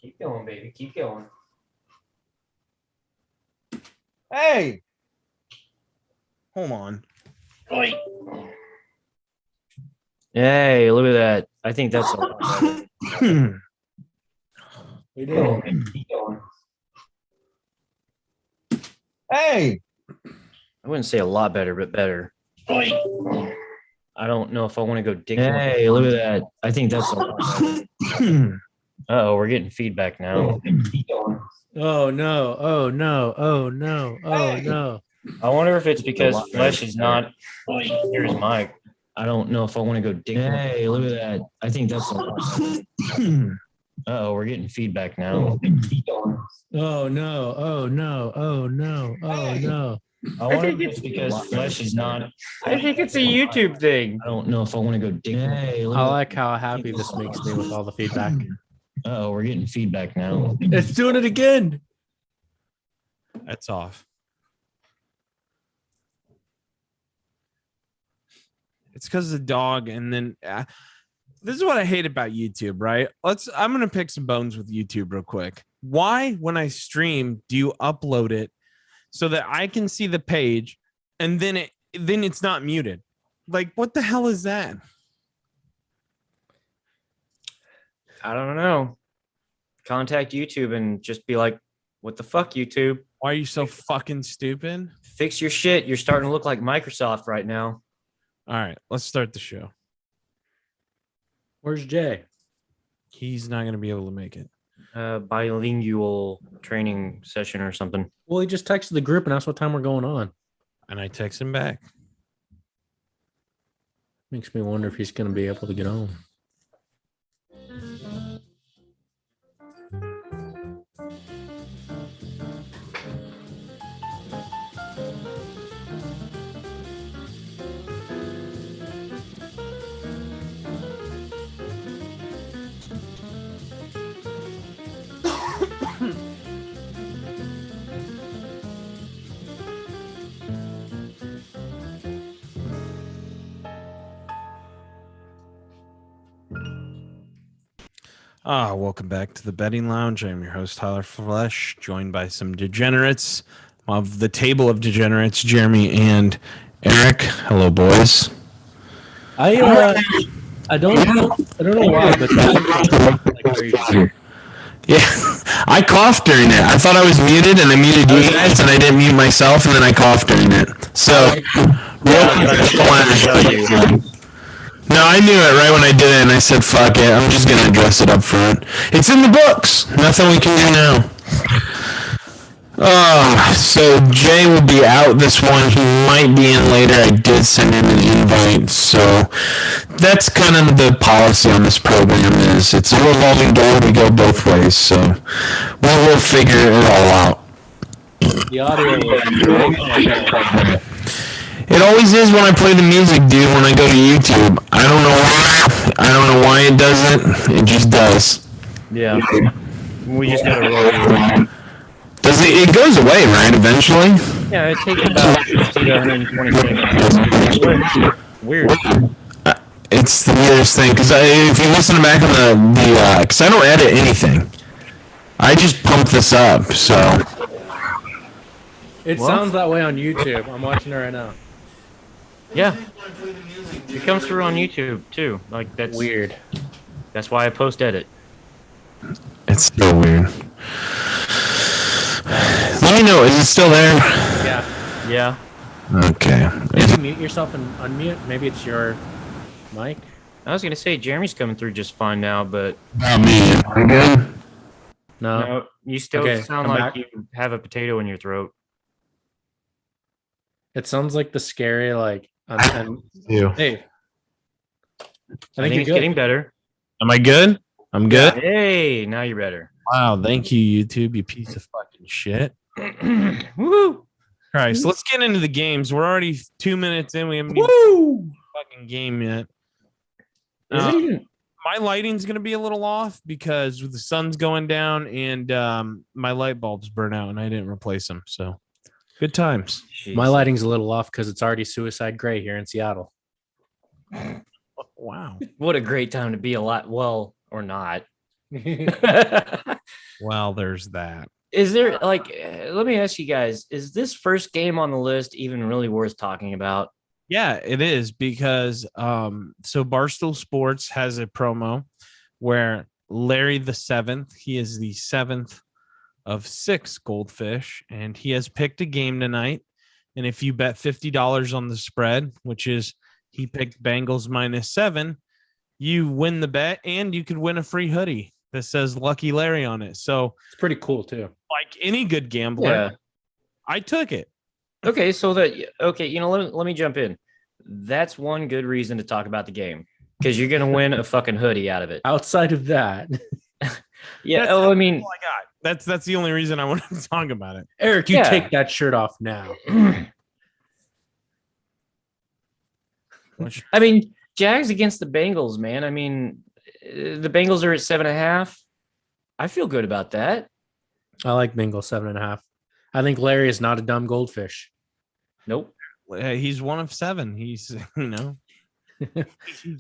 Keep going, baby. Keep going. Hey. Hold on. Oi. Hey, look at that. I think that's a lot better. We did. Keep going. Hey. I wouldn't say a lot better, but better. Oi. I don't know if I want to go dick. Hey, look at that. I think that's a lot better. Oh, we're getting feedback now. Oh no! Oh no! Oh no! Oh no! I wonder if it's because flesh is not. Here's Mike. I don't know if I want to go dick. Hey, look at that. I think that's a lot better. Oh, we're getting feedback now. Oh no! Oh no! Oh no! Oh no! I wonder if it's because flesh is not. I think it's a YouTube thing. I don't know if I want to go dick. Hey, look I at like how happy this makes me with all the feedback. Oh, we're getting feedback now. It's doing it again. That's off. It's because of the dog, and then this is what I hate about YouTube, right? I'm gonna pick some bones with YouTube real quick. Why, when I stream, do you upload it so that I can see the page, and then it's not muted? Like, what the hell is that? I don't know. Contact YouTube and just be like, what the fuck, YouTube? Why are you so fucking stupid? Fix your shit. You're starting to look like Microsoft right now. All right, let's start the show. Where's Jay? He's not gonna be able to make it. Bilingual training session or something. Well, he just texted the group and asked what time we're going on. And I text him back. Makes me wonder if he's going to be able to get on. Welcome back to the Betting Lounge. I'm your host, Tyler Flesh, joined by some degenerates of the table of degenerates, Jeremy and Eric. Hello, boys. I don't know why, but like crazy. Yeah, I coughed during it. I thought I was muted, and I muted you guys, and I didn't mute myself, and then I coughed during it. So, no, I knew it right when I did it, and I said, fuck it, I'm just going to address it up front. It's in the books. Nothing we can do now. So Jay will be out this one. He might be in later. I did send him an invite. So that's kind of the policy on this program is it's a revolving door. We go both ways. So we will figure it all out. The audio was It always is when I play the music, dude, when I go to YouTube. I don't know why. I don't know why it does it. It just does. Yeah. We just gotta roll. Does it goes away, right, eventually? Yeah, it takes about 60 to 120 seconds. Weird. It's the weirdest thing, because if you listen back on the because I don't edit anything. I just pump this up, so. It sounds that way on YouTube. I'm watching it right now. Yeah. It comes through on YouTube, too. Like, that's Weird. That's why I post-edit. It's so weird. Let me know, is it still there? Yeah. Yeah. Okay. Did you mute yourself and unmute? Maybe it's your mic? I was gonna say, Jeremy's coming through just fine now, but... Not me. I'm good? No. You still sound like you have a potato in your throat. It sounds like the scary, like... You. Hey. I think it's getting better. Am I good? I'm good? Yeah. Hey, now you're better. Wow, thank you, YouTube, you piece of fucking shit. Woo! All right, so let's get into the games. We're already 2 minutes in. We haven't even the fucking game yet. My lighting's going to be a little off because the sun's going down and my light bulbs burn out and I didn't replace them. So good times. Jeez. My lighting's a little off because it's already suicide gray here in Seattle. Wow. What a great time to be alive. Well, or not. Well, there's that. Is there let me ask you guys, is this first game on the list even really worth talking about? Yeah, it is because so Barstool Sports has a promo where Larry the seventh, he is the seventh of 6 goldfish, and he has picked a game tonight. And if you bet $50 on the spread, which is he picked Bengals -7, you win the bet, and you could win a free hoodie that says Lucky Larry on it. So It's pretty cool too. like any good gambler, Yeah. I took it. Okay, let me jump in. That's one good reason to talk about the game because you're gonna win a fucking hoodie out of it. Outside of that, Yeah. That's I mean, all I got. That's the only reason I wanted to talk about it. Eric, you Yeah. take that shirt off now. I mean, Jags against the Bengals, man. I mean, the Bengals are at 7.5. I feel good about that. I like Bengals 7.5. I think Larry is not a dumb goldfish. Nope. He's one of 7. He's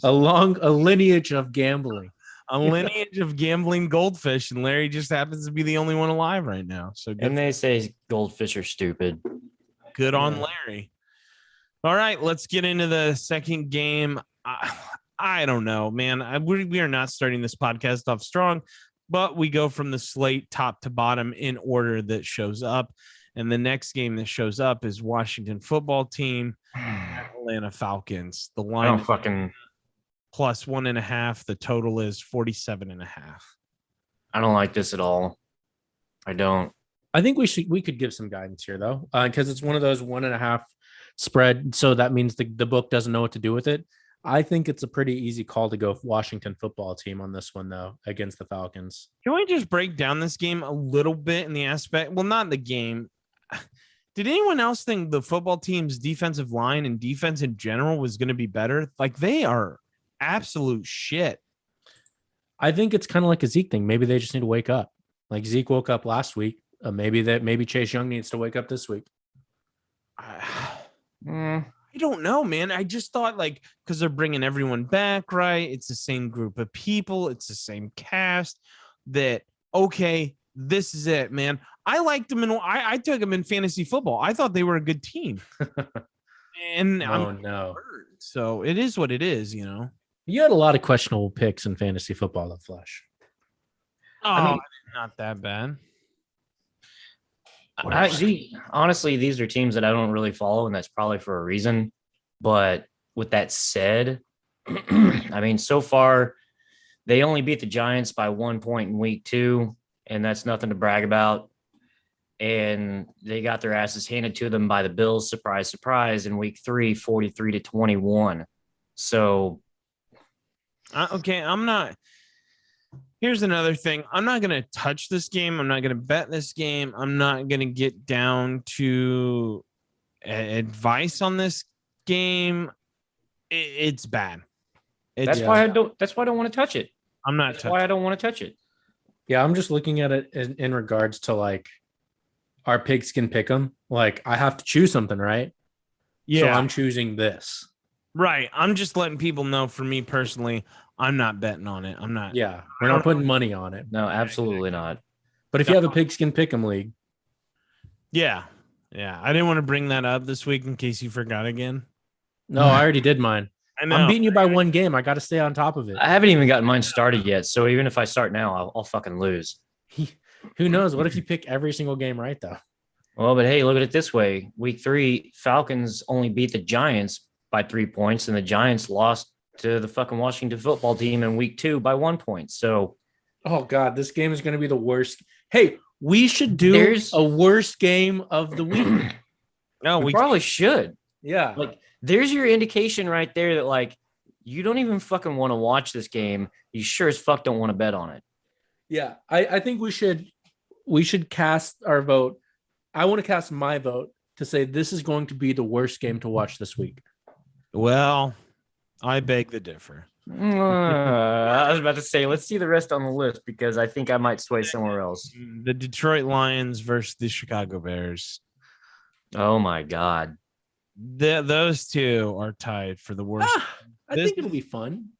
A lineage of gambling. a lineage of gambling goldfish, and Larry just happens to be the only one alive right now. So And they say goldfish are stupid. good on Larry. All right, let's get into the second game. I don't know, man. We are not starting this podcast off strong, but we go from the slate top to bottom in order that shows up. And the next game that shows up is Washington football team, Atlanta Falcons. The I line don't is fucking. +1.5. The total is 47.5. I don't like this at all. I don't. I think we could give some guidance here though, because it's one of those 1.5 spread. So that means the book doesn't know what to do with it. I think it's a pretty easy call to go Washington football team on this one though against the Falcons. Can we just break down this game a little bit in the aspect? Well, not the game. Did anyone else think the football team's defensive line and defense in general was going to be better? Like, they are absolute shit. I think it's kind of like a Zeke thing. Maybe they just need to wake up. Like Zeke woke up last week. Maybe Chase Young needs to wake up this week. I don't know, man. I just thought because they're bringing everyone back, right? It's the same group of people. It's the same cast that, okay, this is it, man. I liked them I took them in fantasy football. I thought they were a good team. And no. So it is what it is, You had a lot of questionable picks in fantasy football at Flush. I mean, not that bad. Honestly, these are teams that I don't really follow, and that's probably for a reason. But with that said, I mean, so far, they only beat the Giants by 1 point in week 2, and that's nothing to brag about. And they got their asses handed to them by the Bills, surprise, surprise, in week 3, 43-21. So, okay, I'm not. Here's another thing. I'm not going to touch this game. I'm not going to bet this game. I'm not going to get down to advice on this game. It's bad. that's why I don't want to touch it. I'm not. That's why I don't want to touch it. Yeah, I'm just looking at it in regards to our pigskin pick 'em. I have to choose something, right? Yeah, so I'm choosing this. Right. I'm just letting people know. For me personally, I'm not betting on it. I'm not. Yeah, we're not putting money on it. No, absolutely not. But if you have a pigskin pick 'em league, yeah. I didn't want to bring that up this week in case you forgot again. no, I already did mine. I know. I'm beating you by 1 game. I got to stay on top of it. I haven't even gotten mine started yet. So even if I start now, I'll fucking lose. Who knows? What if you pick every single game right though? Well, but hey, look at it this way. Week 3, Falcons only beat the Giants by 3 points, and the Giants lost to the fucking Washington football team in week 2 by 1 point. So, oh God, this game is going to be the worst. Hey, we should do a worst game of the week. No, we probably should. Yeah. There's your indication right there that you don't even fucking want to watch this game. You sure as fuck don't want to bet on it. Yeah. I think we should cast our vote. I want to cast my vote to say this is going to be the worst game to watch this week. Well, I beg to differ. I was about to say, let's see the rest on the list because I think I might sway somewhere else. The Detroit Lions versus the Chicago Bears. Oh my God. Those two are tied for the worst. I think it'll be fun.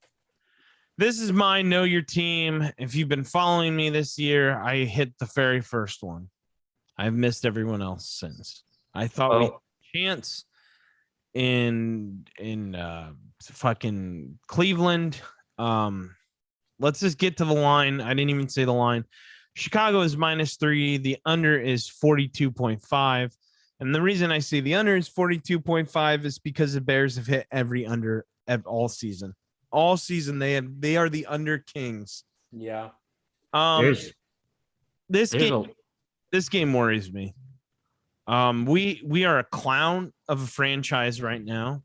This is my Know Your Team. If you've been following me this year, I hit the very first one. I've missed everyone else since. I thought we had a chance in fucking Cleveland. Let's just get to the line. I didn't even say the line. Chicago is -3. The under is 42.5. And the reason I say the under is 42.5 is because the Bears have hit every under all season. All season they are the under kings. Yeah. This game worries me. We are a clown of a franchise right now.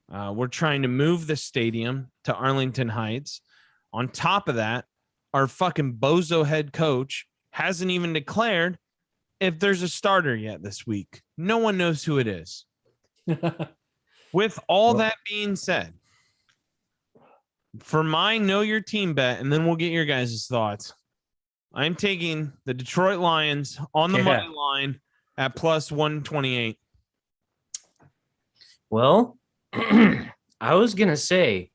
We're trying to move the stadium to Arlington Heights. On top of that, our fucking bozo head coach hasn't even declared if there's a starter yet this week. No one knows who it is. With all that being said, for my Know Your Team bet, and then we'll get your guys' thoughts, I'm taking the Detroit Lions on the money line at +128. Well, I was going to say,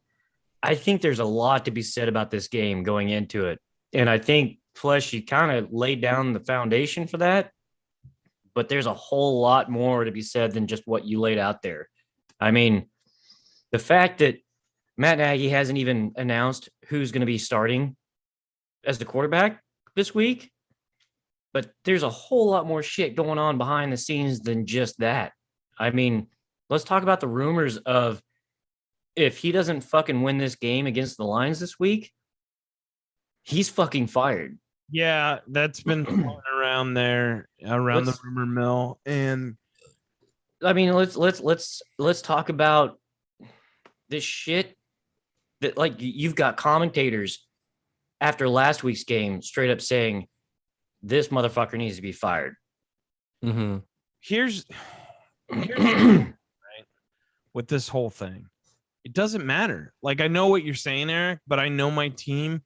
I think there's a lot to be said about this game going into it. And I think, Flesh, you kind of laid down the foundation for that. But there's a whole lot more to be said than just what you laid out there. I mean, the fact that Matt Nagy hasn't even announced who's going to be starting as the quarterback this week, but there's a whole lot more shit going on behind the scenes than just that. I mean, let's talk about the rumors of if he doesn't fucking win this game against the Lions this week, he's fucking fired. Yeah, that's been floating around there, around the rumor mill. And I mean, let's talk about this shit that, like, you've got commentators after last week's game straight up saying this motherfucker needs to be fired. Mm-hmm. Here's right, with this whole thing. It doesn't matter. Like, I know what you're saying, Eric, but I know my team,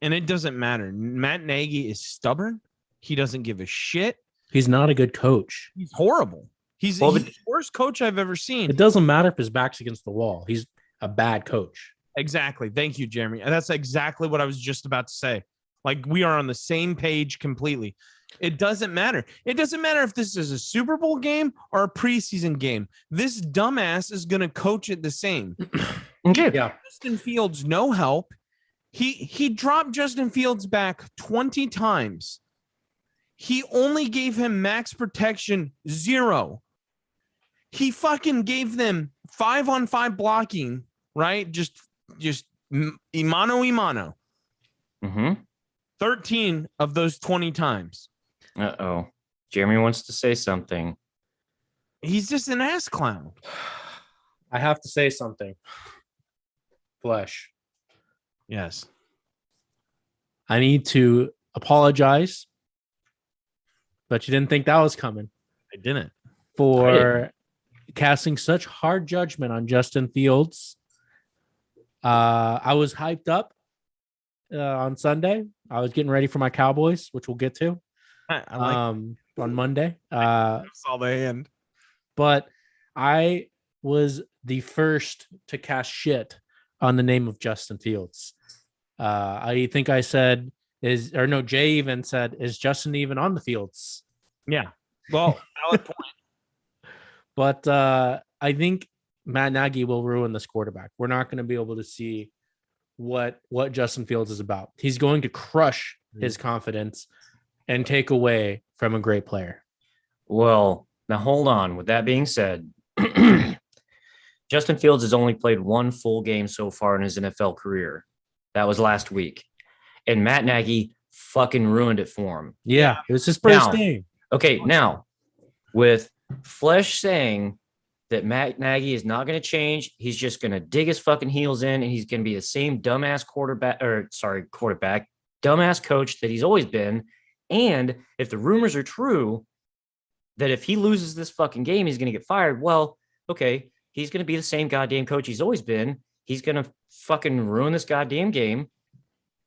and it doesn't matter. Matt Nagy is stubborn. He doesn't give a shit. He's not a good coach. He's horrible. He's the worst coach I've ever seen. It doesn't matter if his back's against the wall. He's a bad coach. Exactly. Thank you, Jeremy. And that's exactly what I was just about to say. Like, we are on the same page completely. It doesn't matter. It doesn't matter if this is a Super Bowl game or a preseason game. This dumbass is going to coach it the same. Okay. Yeah. Justin Fields, no help. He dropped Justin Fields back 20 times. He only gave him max protection 0. He fucking gave them 5-on-5 blocking, right? Just imano. Mm-hmm. 13 of those 20 times. Uh-oh. Jeremy wants to say something. He's just an ass clown. I have to say something. Flesh. Yes. I need to apologize, but you didn't think that was coming. I didn't. For casting such hard judgment on Justin Fields. I was hyped up on Sunday. I was getting ready for my Cowboys, which we'll get to on Monday. I saw the hand. But I was the first to cast shit on the name of Justin Fields. I think I said Jay even said, is Justin even on the fields? Yeah. Well, valid point. But I think Matt Nagy will ruin this quarterback. We're not going to be able to see what Justin Fields is about. He's going to crush his confidence and take away from a great player. Well, now hold on. With that being said, Justin Fields has only played one full game so far in his NFL career. That was last week. And Matt Nagy fucking ruined it for him. Yeah, it was his first game. Okay, now, with Flesh saying that Matt Nagy is not going to change, he's just going to dig his fucking heels in, and he's going to be the same dumbass dumbass coach that he's always been. And if the rumors are true that if he loses this fucking game, he's going to get fired, well, okay, he's going to be the same goddamn coach he's always been. He's going to fucking ruin this goddamn game.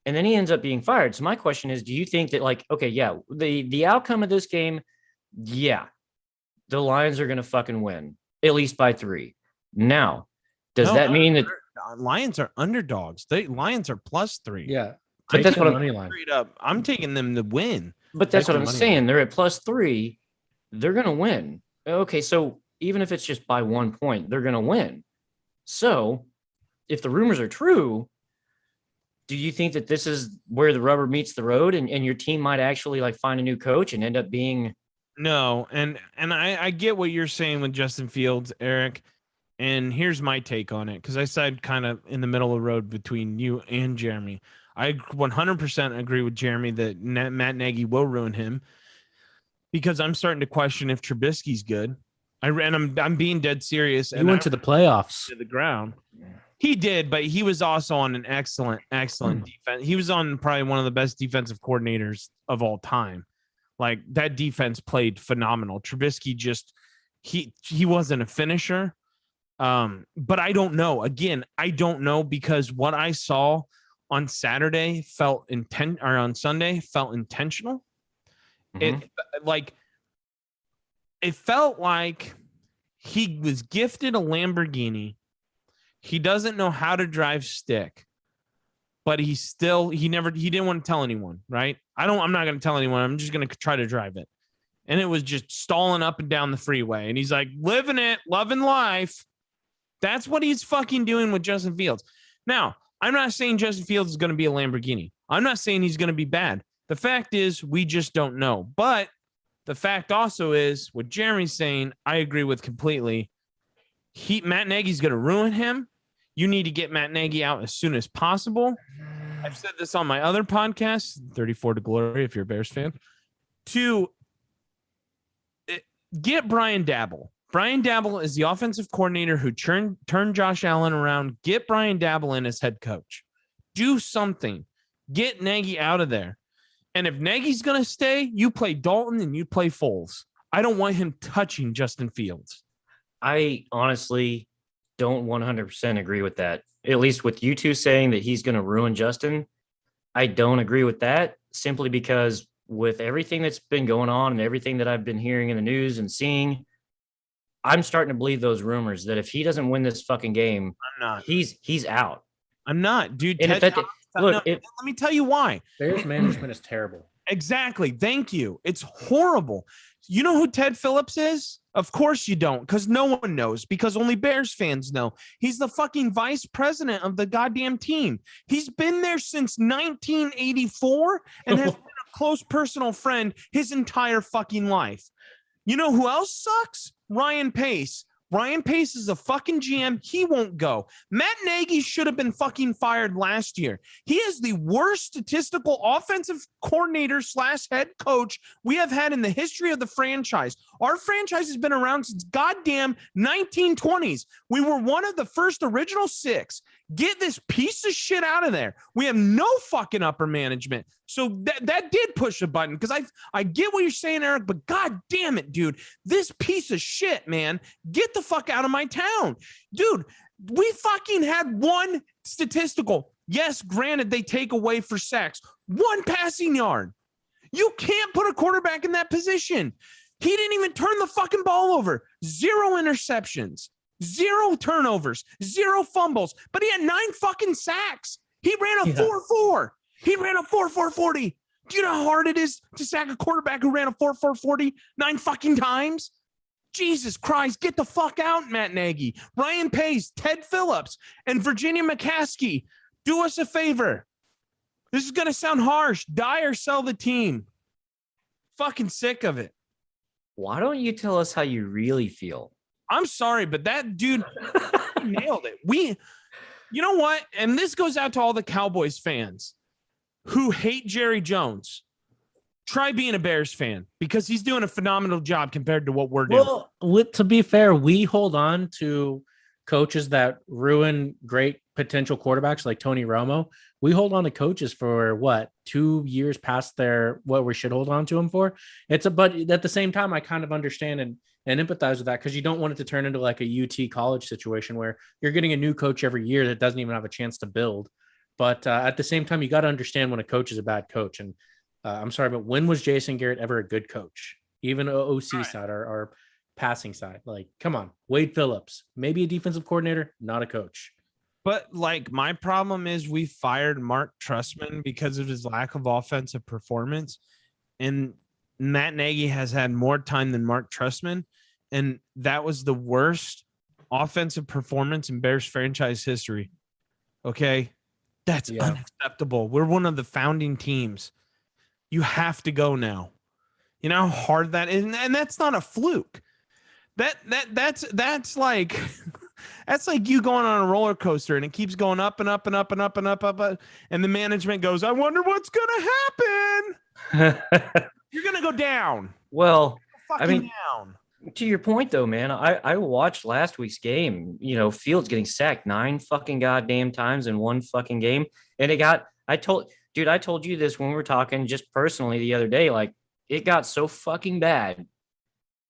And then he ends up being fired. So my question is, do you think that, like, okay, yeah, the outcome of this game, yeah, the Lions are going to fucking win, at least by 3. Now, does that mean that Lions are underdogs. Lions are +3. Yeah. But that's what I'm money line. Straight up, I'm taking them to win. But that's Take what the I'm money saying. line. They're at +3. They're going to win. Okay, so even if it's just by 1 point, they're going to win. So if the rumors are true, do you think that this is where the rubber meets the road and your team might actually like find a new coach and end up being? No, and I get what you're saying with Justin Fields, Eric. And here's my take on it, because I said kind of in the middle of the road between you and Jeremy. I 100% agree with Jeremy that Matt Nagy will ruin him, because I'm starting to question if Trubisky's good. I'm being dead serious. He went to the playoffs. To the ground. He did, but he was also on an excellent defense. He was on probably one of the best defensive coordinators of all time. Like, that defense played phenomenal. Trubisky just he wasn't a finisher. But I don't know. Again, I don't know, because what I saw on Saturday on Sunday felt intentional. Mhm. It felt like he was gifted a Lamborghini. He doesn't know how to drive stick, but he didn't want to tell anyone, right? I'm not going to tell anyone. I'm just going to try to drive it. And it was just stalling up and down the freeway. And he's like, living it, loving life. That's what he's fucking doing with Justin Fields. Now, I'm not saying Justin Fields is going to be a Lamborghini. I'm not saying he's going to be bad. The fact is, we just don't know. But the fact also is, what Jeremy's saying, I agree with completely. Matt Nagy's going to ruin him. You need to get Matt Nagy out as soon as possible. I've said this on my other podcast, 34 to Glory, if you're a Bears fan, to get Brian Daboll. Brian Daboll is the offensive coordinator who turned Josh Allen around. Get Brian Daboll in as head coach. Do something. Get Nagy out of there. And if Nagy's going to stay, you play Dalton and you play Foles. I don't want him touching Justin Fields. I honestly don't 100% agree with that. At least with you two saying that he's going to ruin Justin, I don't agree with that, simply because with everything that's been going on and everything that I've been hearing in the news and seeing, I'm starting to believe those rumors that if he doesn't win this fucking game, I'm not. He's out. I'm not, dude. And let me tell you why. Bears management is terrible. Exactly. Thank you. It's horrible. You know who Ted Phillips is? Of course you don't, because no one knows, because only Bears fans know. He's the fucking vice president of the goddamn team. He's been there since 1984 and has been a close personal friend his entire fucking life. You know who else sucks? Ryan Pace. Ryan Pace is a fucking GM. He won't go. Matt Nagy should have been fucking fired last year. He is the worst statistical offensive coordinator / head coach we have had in the history of the franchise. Our franchise has been around since goddamn 1920s. We were one of the first original 6. Get this piece of shit out of there. We have no fucking upper management. So that did push a button, because I get what you're saying, Eric, but god damn it, dude. This piece of shit, man. Get the fuck out of my town. Dude, we fucking had one statistical. Yes, granted, they take away for sacks. 1 passing yard. You can't put a quarterback in that position. He didn't even turn the fucking ball over. 0 interceptions. 0 turnovers, 0 fumbles, but he had 9 fucking sacks. He ran a 4.4. He ran a 4.40. Do you know how hard it is to sack a quarterback who ran a 4.40 9 fucking times? Jesus Christ, get the fuck out, Matt Nagy, Ryan Pace, Ted Phillips, and Virginia McCaskey. Do us a favor. This is going to sound harsh. Die or sell the team. Fucking sick of it. Why don't you tell us how you really feel? I'm sorry, but that dude nailed it. You know what? And this goes out to all the Cowboys fans who hate Jerry Jones. Try being a Bears fan, because he's doing a phenomenal job compared to what we're doing. Well, to be fair, we hold on to coaches that ruin great potential quarterbacks like Tony Romo. We hold on to coaches for 2 years past what we should hold on to them for. But at the same time, I kind of understand and empathize with that, because you don't want it to turn into like a UT college situation where you're getting a new coach every year that doesn't even have a chance to build. But at the same time, you got to understand when a coach is a bad coach. And I'm sorry, but when was Jason Garrett ever a good coach? Even OC side or passing side? Like, come on, Wade Phillips, maybe a defensive coordinator, not a coach. But like my problem is we fired Mark Trustman because of his lack of offensive performance. And Matt Nagy has had more time than Mark Trustman. And that was the worst offensive performance in Bears franchise history. Okay. That's unacceptable. We're one of the founding teams. You have to go now. You know how hard that is, and that's not a fluke. That's like that's like you going on a roller coaster and it keeps going up and up and up and up and up, and the management goes, "I wonder what's gonna happen." You're gonna go down. Well, I mean, down. To your point though, man, I watched last week's game. You know, Fields getting sacked 9 fucking goddamn times in one fucking game, and I told you this when we were talking just personally the other day. Like, it got so fucking bad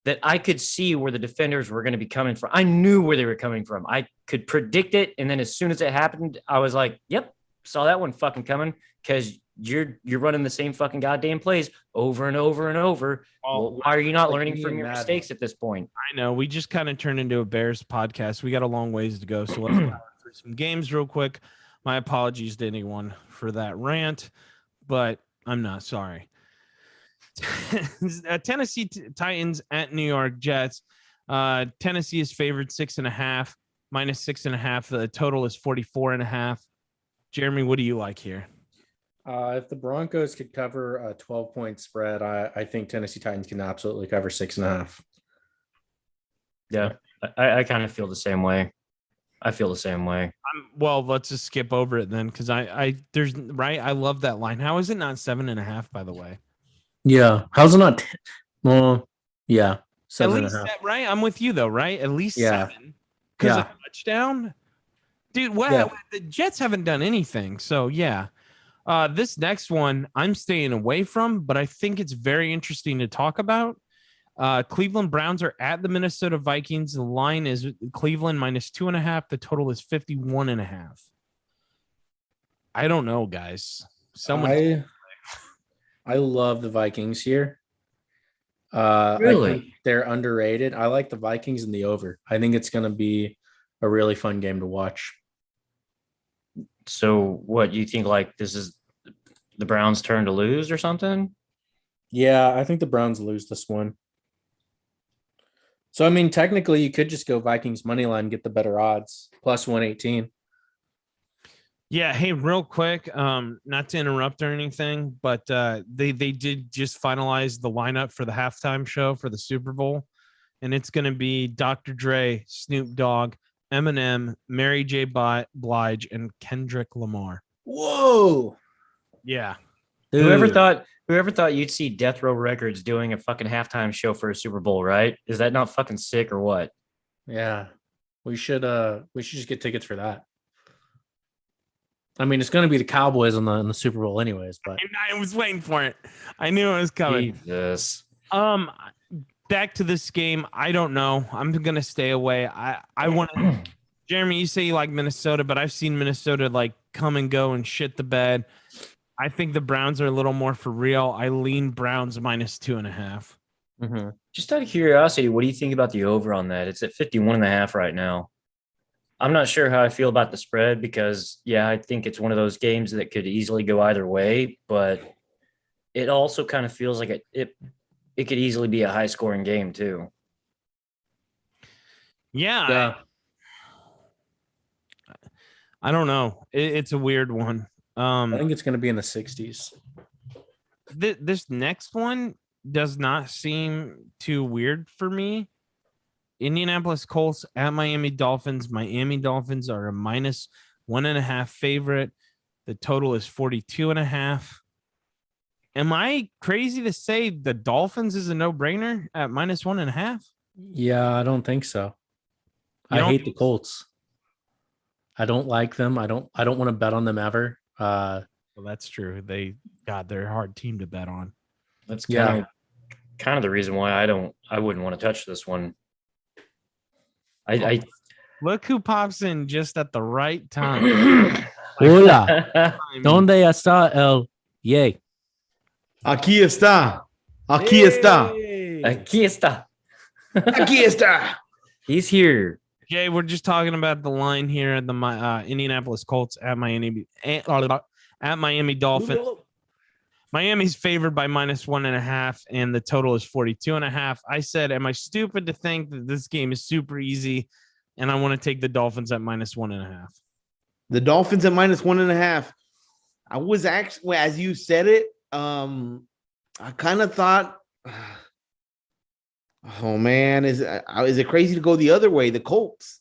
that I could see where the defenders were going to be coming from. I knew where they were coming from. I could predict it, and then as soon as it happened, I was like, "Yep, saw that one fucking coming." Because you're running the same fucking goddamn plays over and over and over. Well, why are you not learning from your mistakes at this point? I know we just kind of turned into a Bears podcast. We got a long ways to go, so let's power through some games real quick. My apologies to anyone for that rant, but I'm not sorry. Tennessee Titans at New York Jets. Tennessee is favored 6.5, -6.5. The total is 44.5. Jeremy, what do you like here? If the Broncos could cover a 12-point spread, I think Tennessee Titans can absolutely cover 6.5. Yeah, I kind of feel the same way. I feel the same way. Well, let's just skip over it then, because I love that line. How is it not 7.5? By the way. Yeah, how's it not? Well, yeah, 7.5. Right, I'm with you though. Right, at least 7. Because a touchdown, dude. What? Yeah. The Jets haven't done anything, so yeah. This next one I'm staying away from, but I think it's very interesting to talk about. Cleveland Browns are at the Minnesota Vikings. The line is Cleveland -2.5. The total is 51.5. I don't know, guys. I love the Vikings here. Really? I think they're underrated. I like the Vikings in the over. I think it's going to be a really fun game to watch. So what, you think like this is the Browns' turn to lose or something? Yeah, I think the Browns lose this one. So, I mean, technically you could just go Vikings money line, get the better odds, +118. Yeah. Hey, real quick, not to interrupt or anything, but they did just finalize the lineup for the halftime show for the Super Bowl, and it's going to be Dr. Dre, Snoop Dogg, Eminem, Mary J. Blige, and Kendrick Lamar. Whoa. Yeah. Dude. Whoever thought you'd see Death Row Records doing a fucking halftime show for a Super Bowl, right? Is that not fucking sick or what? Yeah. We should just get tickets for that. I mean, it's going to be the Cowboys in the Super Bowl anyways, but I was waiting for it. I knew it was coming. Jesus. Back to this game. I don't know. I'm going to stay away. I want to, Jeremy, you say you like Minnesota, but I've seen Minnesota like come and go and shit the bed. I think the Browns are a little more for real. I lean Browns -2.5. Mm-hmm. Just out of curiosity, what do you think about the over on that? It's at 51.5 right now. I'm not sure how I feel about the spread because, yeah, I think it's one of those games that could easily go either way, but it also kind of feels like it could easily be a high-scoring game too. Yeah. I don't know. It's a weird one. I think it's going to be in the 60s. This next one does not seem too weird for me. Indianapolis Colts at Miami Dolphins. Miami Dolphins are a -1.5 favorite. The total is 42.5. Am I crazy to say the Dolphins is a no-brainer at -1.5? Yeah, I don't think so. I hate the Colts. I don't like them. I don't want to bet on them ever. Well, that's true. They're a hard team to bet on. That's kind of the reason why I wouldn't want to touch this one. I Look who pops in just at the right time. Hola. ¿Dónde está el yay? Aquí está. Aquí está. Aquí está. Aquí está. He's here. Jay, we're just talking about the line here at the Indianapolis Colts at Miami Dolphins. Miami's favored by -1.5, and the total is 42.5. I said, am I stupid to think that this game is super easy? And I want to take the Dolphins at -1.5. The Dolphins at -1.5. I was actually, as you said it, I kind of thought, oh man, is it crazy to go the other way? The Colts.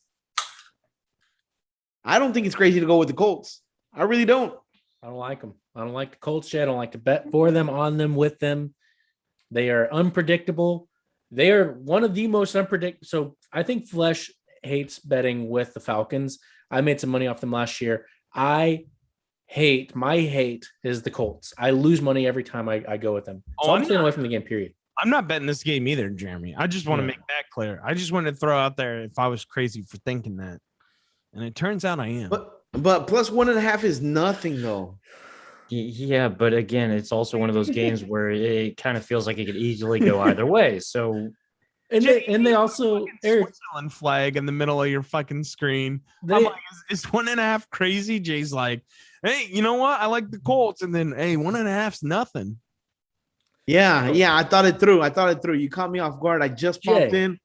I don't think it's crazy to go with the Colts. I really don't. I don't like them. I don't like the Colts, Jay. I don't like to bet for them, on them, with them. They are unpredictable. They are one of the most unpredictable. So I think Flesh hates betting with the Falcons. I made some money off them last year. My hate is the Colts. I lose money every time I go with them. So I'm staying away from the game, period. I'm not betting this game either, Jeremy. I just want to make that clear. I just wanted to throw out there if I was crazy for thinking that. And it turns out I am. But +1.5 is nothing, though. Yeah, but again, it's also one of those games where it kind of feels like it could easily go either way. So, and they also Switzerland flag in the middle of your fucking screen. I'm like, is 1.5 crazy? Jay's like, hey, you know what? I like the Colts, and then 1.5's nothing. Yeah, I thought it through. You caught me off guard. I just popped in.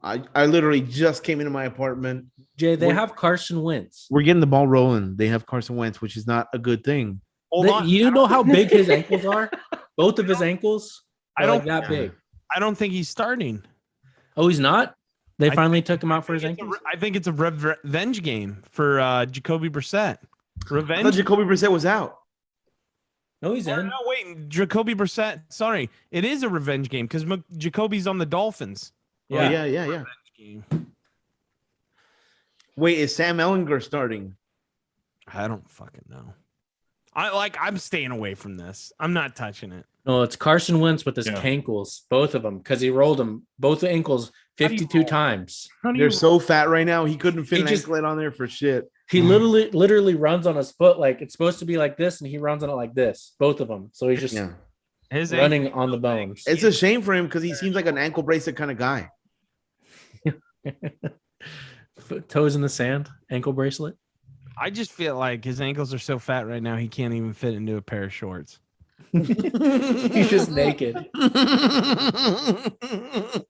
I literally just came into my apartment. Jay, they have Carson Wentz. We're getting the ball rolling. They have Carson Wentz, which is not a good thing. You know how big his ankles are? Both of his ankles are like that big. I don't think he's starting. Oh, he's not? They finally took him out for his ankles? I think it's a revenge game for Jacoby Brissett. Revenge. I thought Jacoby Brissett was out. No, he's in. No, wait. Jacoby Brissett. Sorry. It is a revenge game because Jacoby's on the Dolphins. Yeah. Oh, yeah. Wait, is Sam Ehlinger starting? I don't fucking know. I'm staying away from this. I'm not touching it. No, it's Carson Wentz with his ankles, both of them, because he rolled them, both ankles, 52 times. They're so fat right now. He couldn't fit an anklet on there for shit. He literally runs on his foot like it's supposed to be like this, and he runs on it like this, both of them. So he's just running on the bones. It's a shame for him because he seems like an ankle bracelet kind of guy. Toes in the sand, ankle bracelet. I just feel like his ankles are so fat right now he can't even fit into a pair of shorts. He's just naked.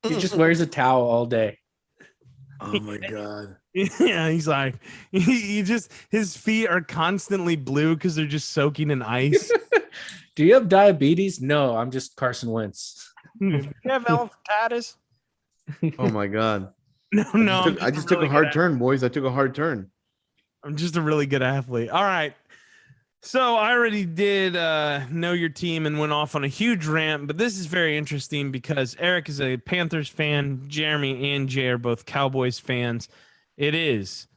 He just wears a towel all day. Oh my god. Yeah, he's like his feet are constantly blue because they're just soaking in ice. Do you have diabetes? No, I'm just Carson Wentz. You have elephantitis? Oh my god. No. I just took a hard turn, boys. I took a hard turn. I'm just a really good athlete. All right. So I already did know your team and went off on a huge rant, but this is very interesting because Eric is a Panthers fan. Jeremy and Jay are both Cowboys fans. It is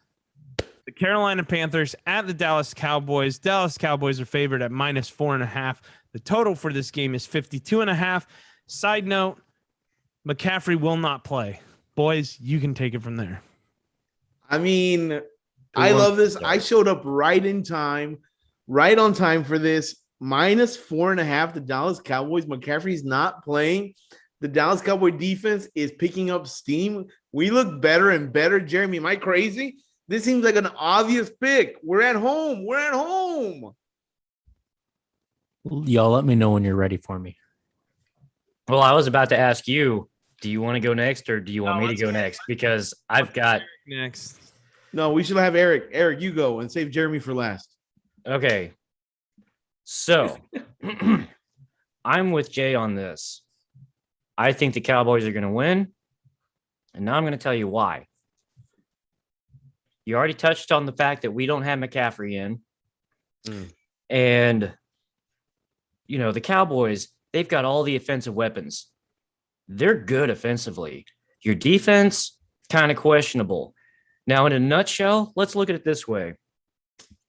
the Carolina Panthers at the Dallas Cowboys. Dallas Cowboys are favored at -4.5. The total for this game is 52.5. Side note, McCaffrey will not play. Boys, you can take it from there. I mean, I love this. I showed up right on time for this. -4.5, the Dallas Cowboys. McCaffrey's not playing. The Dallas Cowboy defense is picking up steam. We look better and better. Jeremy, am I crazy? This seems like an obvious pick. We're at home. Y'all let me know when you're ready for me. Well, I was about to ask you, do you want to go next or do you want me to go next? Because I've got next. No, we should have Eric. Eric, you go and save Jeremy for last. Okay. So I'm with Jay on this. I think the Cowboys are going to win. And now I'm going to tell you why. You already touched on the fact that we don't have McCaffrey in. And, the Cowboys, they've got all the offensive weapons. They're good offensively. Your defense, kind of questionable. Now, in a nutshell, let's look at it this way.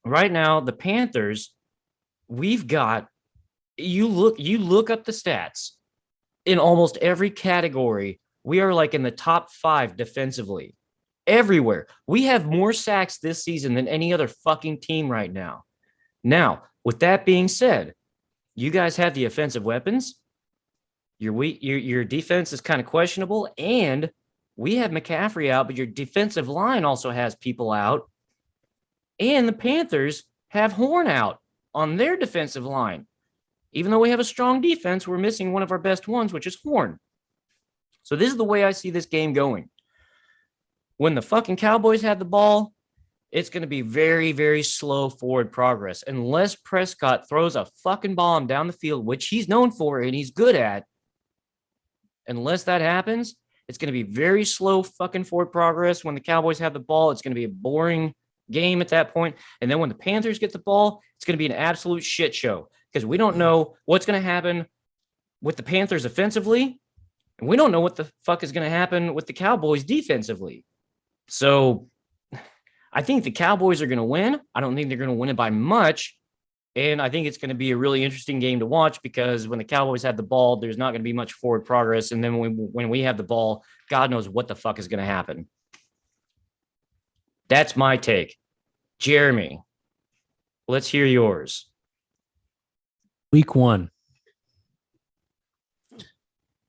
Right now, the Panthers, we've got, you look up the stats. In almost every category, we are like in the top 5 defensively. Everywhere. We have more sacks this season than any other fucking team right now. Now, with that being said, you guys have the offensive weapons. Your defense is kind of questionable, and we have McCaffrey out, but your defensive line also has people out. And the Panthers have Horn out on their defensive line. Even though we have a strong defense, we're missing one of our best ones, which is Horn. So this is the way I see this game going. When the fucking Cowboys have the ball, it's going to be very, very slow forward progress. Unless Prescott throws a fucking bomb down the field, which he's known for and he's good at. Unless that happens, it's going to be very slow fucking forward progress. When the Cowboys have the ball, it's going to be a boring game at that point. And then when the Panthers get the ball, it's going to be an absolute shit show because we don't know what's going to happen with the Panthers offensively. And we don't know what the fuck is going to happen with the Cowboys defensively. So I think the Cowboys are going to win. I don't think they're going to win it by much. And I think it's going to be a really interesting game to watch because when the Cowboys have the ball, there's not going to be much forward progress. And then when we have the ball, God knows what the fuck is going to happen. That's my take. Jeremy, let's hear yours. Week 1.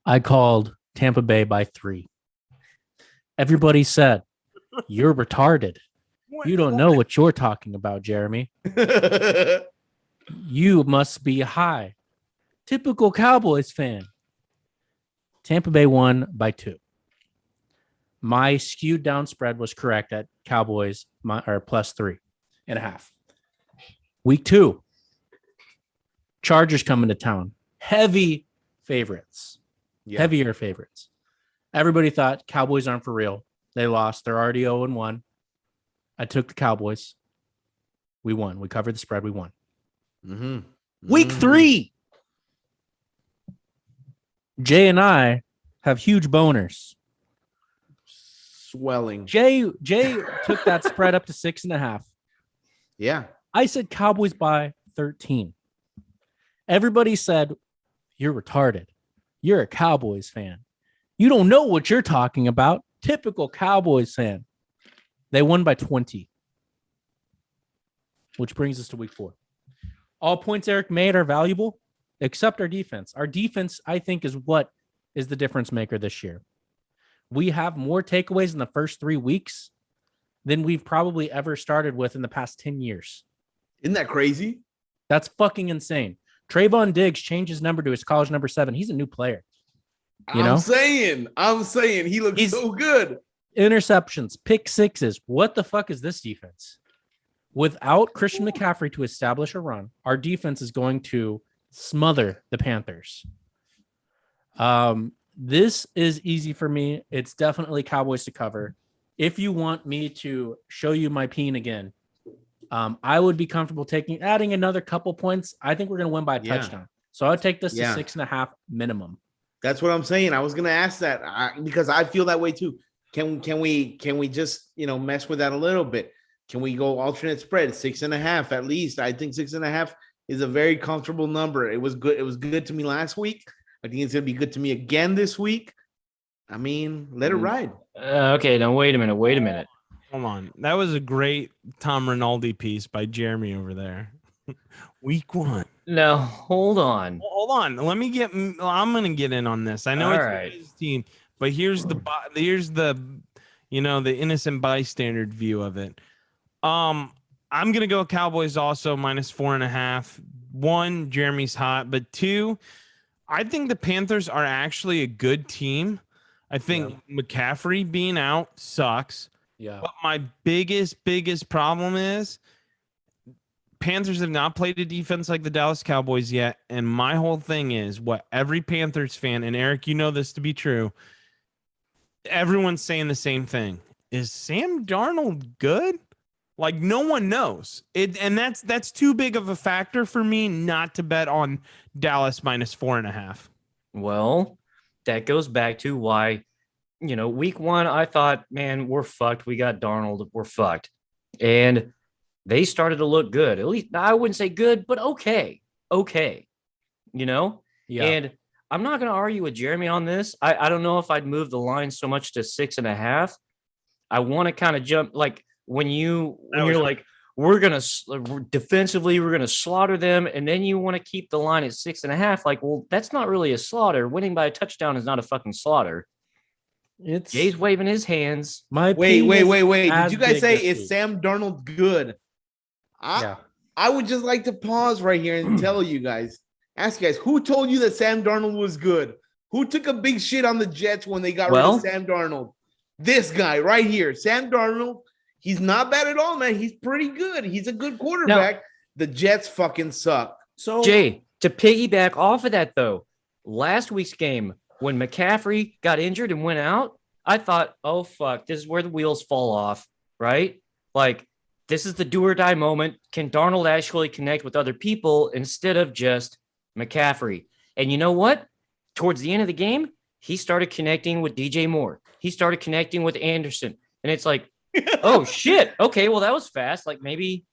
I called Tampa Bay by 3. Everybody said, you're retarded. You don't know what you're talking about, Jeremy. You must be high. Typical Cowboys fan. Tampa Bay won by 2. My skewed down spread was correct at Cowboys plus 3.5. Week 2. Chargers coming to town. Heavy favorites. Yeah. Heavier favorites. Everybody thought Cowboys aren't for real. They lost. They're already 0-1. I took the Cowboys. We won. We covered the spread. We won. Mm-hmm. Week 3. Jay and I have huge boners. Swelling. Jay took that spread up to 6.5. Yeah. I said Cowboys by 13. Everybody said, you're retarded. You're a Cowboys fan. You don't know what you're talking about. Typical Cowboys fan. They won by 20. Which brings us to week 4. All points Eric made are valuable, except our defense. Our defense, I think, is what is the difference maker this year. We have more takeaways in the first 3 weeks than we've probably ever started with in the past 10 years. Isn't that crazy? That's fucking insane. Trayvon Diggs changed his number to his college number 7. He's a new player. I'm saying he looks so good. Interceptions, pick sixes. What the fuck is this defense? Without Christian McCaffrey to establish a run, our defense is going to smother the Panthers. This is easy for me. It's definitely Cowboys to cover. If you want me to show you my peen again, I would be comfortable adding another couple points. I think we're going to win by a touchdown. So I would take this to 6.5 minimum. That's what I'm saying. I was going to ask that because I feel that way too. Can we just, mess with that a little bit? Can we go alternate spread 6.5 at least? I think 6.5 is a very comfortable number. It was good. It was good to me last week. I think it's going to be good to me again this week. I mean, let it ride. Okay, now wait a minute. Hold on. That was a great Tom Rinaldi piece by Jeremy over there. Week 1. No, hold on. Hold on. I'm going to get in on this. I know it's his team, but here's the the innocent bystander view of it. I'm going to go Cowboys also minus 4.5. 1, Jeremy's hot, but 2, I think the Panthers are actually a good team. I think McCaffrey being out sucks. Yeah. But my biggest problem is Panthers have not played a defense like the Dallas Cowboys yet. And my whole thing is what every Panthers fan, and Eric, you know this to be true, everyone's saying the same thing. Is Sam Darnold good? Like, no one knows it. And that's too big of a factor for me not to bet on Dallas minus 4.5. Well, that goes back to why, week 1, I thought, man, we're fucked. We got Darnold. We're fucked. And they started to look good. At least I wouldn't say good, but okay. Yeah. And I'm not going to argue with Jeremy on this. I don't know if I'd move the line so much to 6.5. I want to kind of jump like when you're like, we're going to defensively, we're going to slaughter them. And then you want to keep the line at 6.5. Like, well, that's not really a slaughter. Winning by a touchdown is not a fucking slaughter. Jay's waving his hands. Wait. Did you guys say is Sam Darnold good? Yeah. I would just like to pause right here and tell you guys, ask you guys, who told you that Sam Darnold was good? Who took a big shit on the Jets when they got rid of Sam Darnold? This guy right here, Sam Darnold. He's not bad at all, man. He's pretty good. He's a good quarterback. Now, the Jets fucking suck. So Jay, to piggyback off of that though, last week's game when McCaffrey got injured and went out, I thought, oh fuck, this is where the wheels fall off, right? Like, this is the do or die moment. Can Darnold actually connect with other people instead of just McCaffrey? And you know what? Towards the end of the game, he started connecting with DJ Moore. He started connecting with Anderson. And it's like, oh shit. Okay, well, that was fast. Like maybe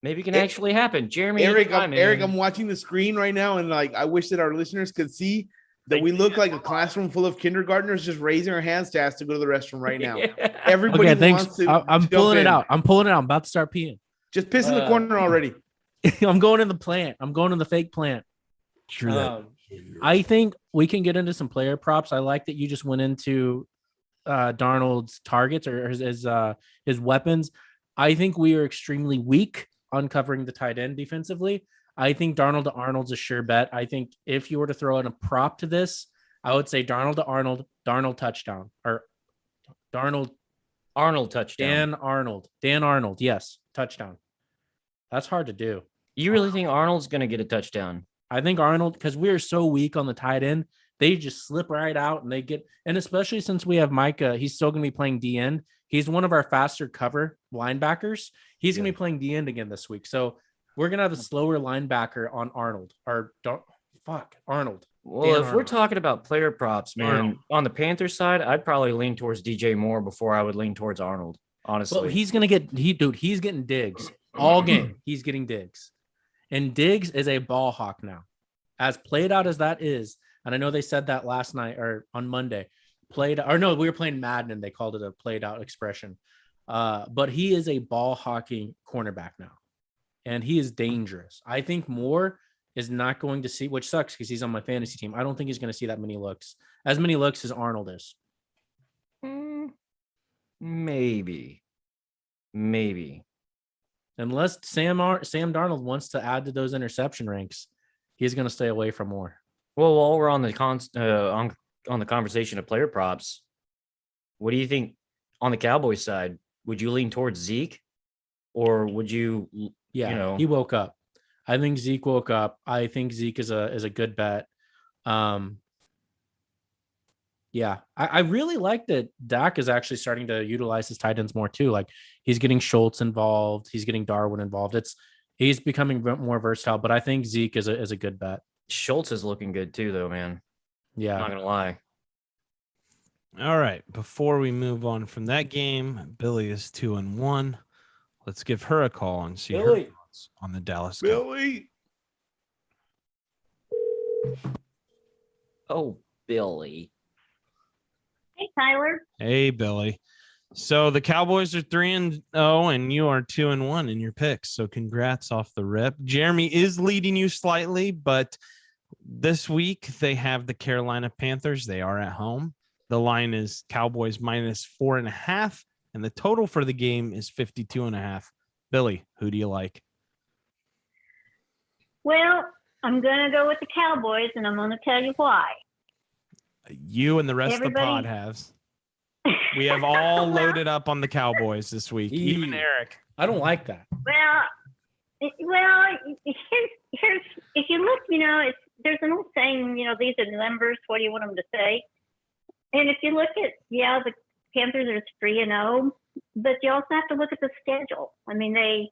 it can actually happen. Jeremy, Eric, I'm watching the screen right now, and like I wish that our listeners could see that we look like a classroom full of kindergartners just raising our hands to ask to go to the restroom right now. Everybody wants to. I'm pulling it out. I'm about to start peeing. Just piss in the corner already. I'm going in the plant. I'm going in the fake plant. True. I think we can get into some player props. I like that you just went into Darnold's targets or his weapons. I think we are extremely weak on covering the tight end defensively. I think Darnold to Arnold's a sure bet. I think if you were to throw in a prop to this, I would say Darnold to Arnold, Darnold touchdown, or Arnold touchdown. Dan Arnold, yes, touchdown. That's hard to do. You really think Arnold's going to get a touchdown? I think Arnold, because we are so weak on the tight end, they just slip right out and they get, and especially since we have Micah, he's still going to be playing D end. He's one of our faster cover linebackers. He's going to be playing D end again this week. So we're going to have a slower linebacker on Arnold. Arnold. Well, if we're talking about player props, man, on the Panthers side, I'd probably lean towards DJ Moore before I would lean towards Arnold, honestly. Well, he's getting digs all game. He's getting digs. And Diggs is a ball hawk now. As played out as that is, and I know they said that last night or on Monday, we were playing Madden and they called it a played out expression. But he is a ball hawking cornerback now. And he is dangerous. I think Moore is not going to see, which sucks because he's on my fantasy team. I don't think he's going to see that many looks, as many looks as Arnold is. Maybe. Unless Sam Darnold wants to add to those interception ranks, he's going to stay away from Moore. Well, while we're on the on the conversation of player props, what do you think on the Cowboys side? Would you lean towards Zeke, or would you? Yeah, he woke up. I think Zeke woke up. I think Zeke is a good bet. Yeah, I really like that Dak is actually starting to utilize his tight ends more too. Like he's getting Schultz involved. He's getting Darwin involved. He's becoming more versatile, but I think Zeke is a good bet. Schultz is looking good too, though, man. Yeah. I'm not going to lie. All right. Before we move on from that game, Billy is 2-1. Let's give her a call and see her thoughts on the Dallas game. Billy. Oh, Billy. Hey, Tyler. Hey, Billy. So the Cowboys are 3-0, and you are 2-1 in your picks. So congrats off the rip. Jeremy is leading you slightly, but this week they have the Carolina Panthers. They are at home. The line is Cowboys -4.5, and the total for the game is 52.5. Billy, who do you like? Well, I'm going to go with the Cowboys, and I'm going to tell you why. You and the rest of the pod have. We have all loaded up on the Cowboys this week, even Eric. I don't like that. Well, here's if you look, there's an old saying, these are numbers. What do you want them to say? And if you look at, the Panthers are 3-0, but you also have to look at the schedule. I mean, the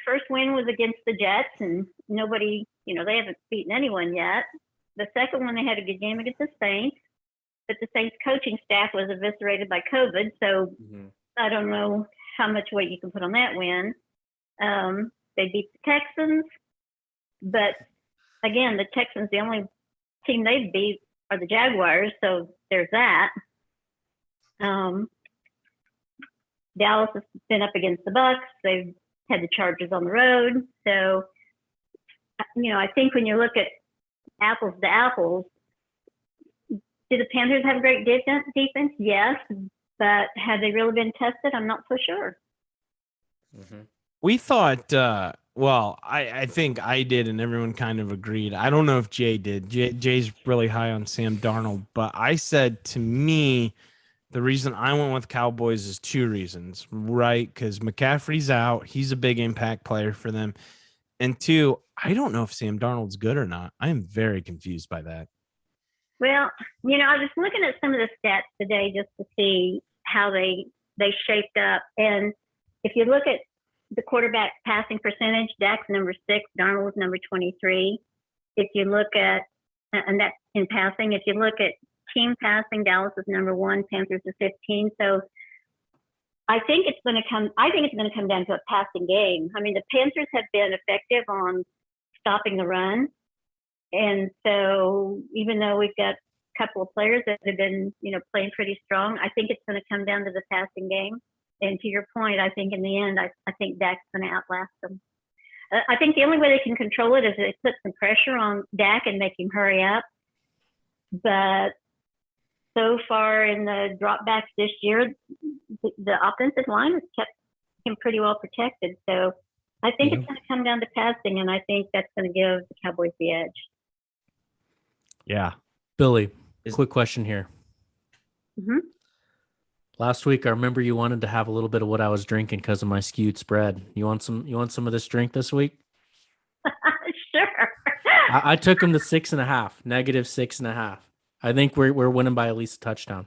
first win was against the Jets, and nobody, they haven't beaten anyone yet. The second one, they had a good game against the Saints, but the Saints coaching staff was eviscerated by COVID. So I don't know how much weight you can put on that win. They beat the Texans, but again, the Texans, the only team they beat are the Jaguars. So there's that. Dallas has been up against the Bucs. They've had the Chargers on the road. So, I think when you look at apples to apples, Do the Panthers have great defense? Yes, but have they really been tested? I'm not so sure. We thought, I think I did, and everyone kind of agreed. I don't know if Jay did. Jay's really high on Sam Darnold, but I said, to me, the reason I went with Cowboys is 2 reasons, right? Because McCaffrey's out. He's a big impact player for them. And 2, I don't know if Sam Darnold's good or not. I am very confused by that. Well, I was looking at some of the stats today just to see how they shaped up. And if you look at the quarterback passing percentage, Dak's number 6, Darnold was number 23. If you look at, and that's in passing, if you look at team passing, Dallas is number 1, Panthers is 15. So I think it's going to come down to a passing game. I mean, the Panthers have been effective on stopping the run. And so even though we've got a couple of players that have been, playing pretty strong, I think it's going to come down to the passing game. And to your point, I think in the end, I think Dak's going to outlast them. I think the only way they can control it is they put some pressure on Dak and make him hurry up. But so far in the dropbacks this year, the offensive line has kept him pretty well protected. So I think it's going to come down to passing, and I think that's going to give the Cowboys the edge. Yeah. Billy, quick question here. Mm-hmm. Last week, I remember you wanted to have a little bit of what I was drinking because of my skewed spread. You want some of this drink this week? Sure. I took him to -6.5, -6.5. I think we're winning by at least a touchdown.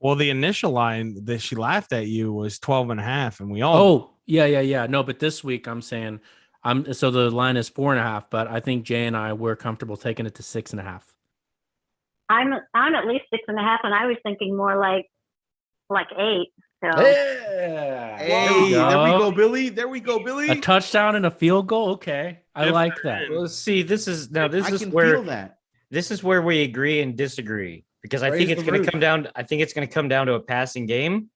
Well, the initial line that she laughed at you was 12.5, and we all. Oh, yeah. No, but this week I'm saying so the line is 4.5, but I think Jay and I were comfortable taking it to 6.5. I'm at least 6.5, and I was thinking more like 8. So Yeah. Hey, there we go, Billy. There we go, Billy. A touchdown and a field goal. Okay, I like that. Well, see, this is I can where feel that. this is where we agree and disagree, because I think Raise it's the going to roof. come down. I think it's going to come down to a passing game,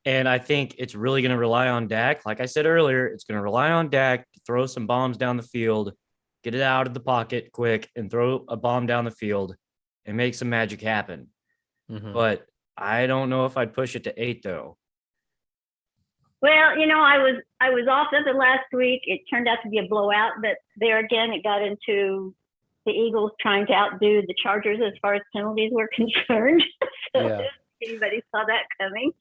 and I think it's really going to rely on Dak. Like I said earlier, it's going to rely on Dak to throw some bombs down the field, get it out of the pocket quick, and throw a bomb down the field and make some magic happen. Mhm. But I don't know if I'd push it to 8 though. well, I was off of it last week. It turned out to be a blowout, but there again, it got into the Eagles trying to outdo the Chargers as far as penalties were concerned. So Yeah. if anybody saw that coming.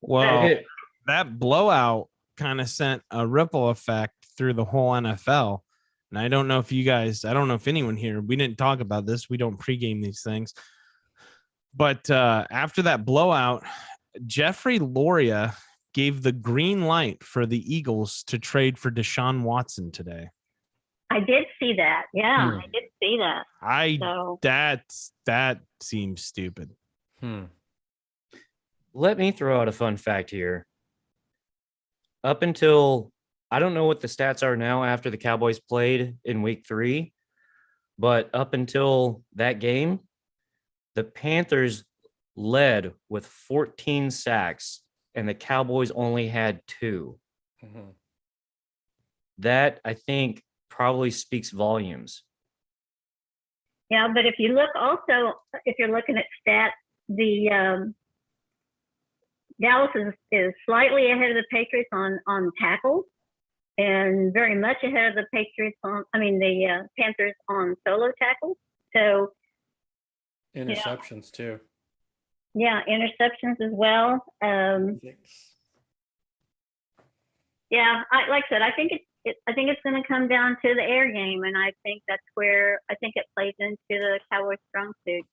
Well, that blowout kind of sent a ripple effect through the whole NFL. And I don't know if anyone here, we didn't talk about this. We don't pregame these things. But after that blowout, Jeffrey Loria gave the green light for the Eagles to trade for Deshaun Watson today. I did see that. Yeah, Hmm. I did see that. So That seems stupid. Let me throw out a fun fact here. Up until, I don't know what the stats are now after the Cowboys played in week 3, but up until that game, the Panthers led with 14 sacks and the Cowboys only had 2. That, I think, probably speaks volumes. yeah, but if you look also, if you're looking at stats, the Dallas is slightly ahead of the Patriots on tackles, and very much ahead of the the Panthers on solo tackles. So Interceptions too. yeah, interceptions as well. Yeah, like I said, I think it's going to come down to the air game, and I think that's where I think it plays into the Cowboys' strong suit.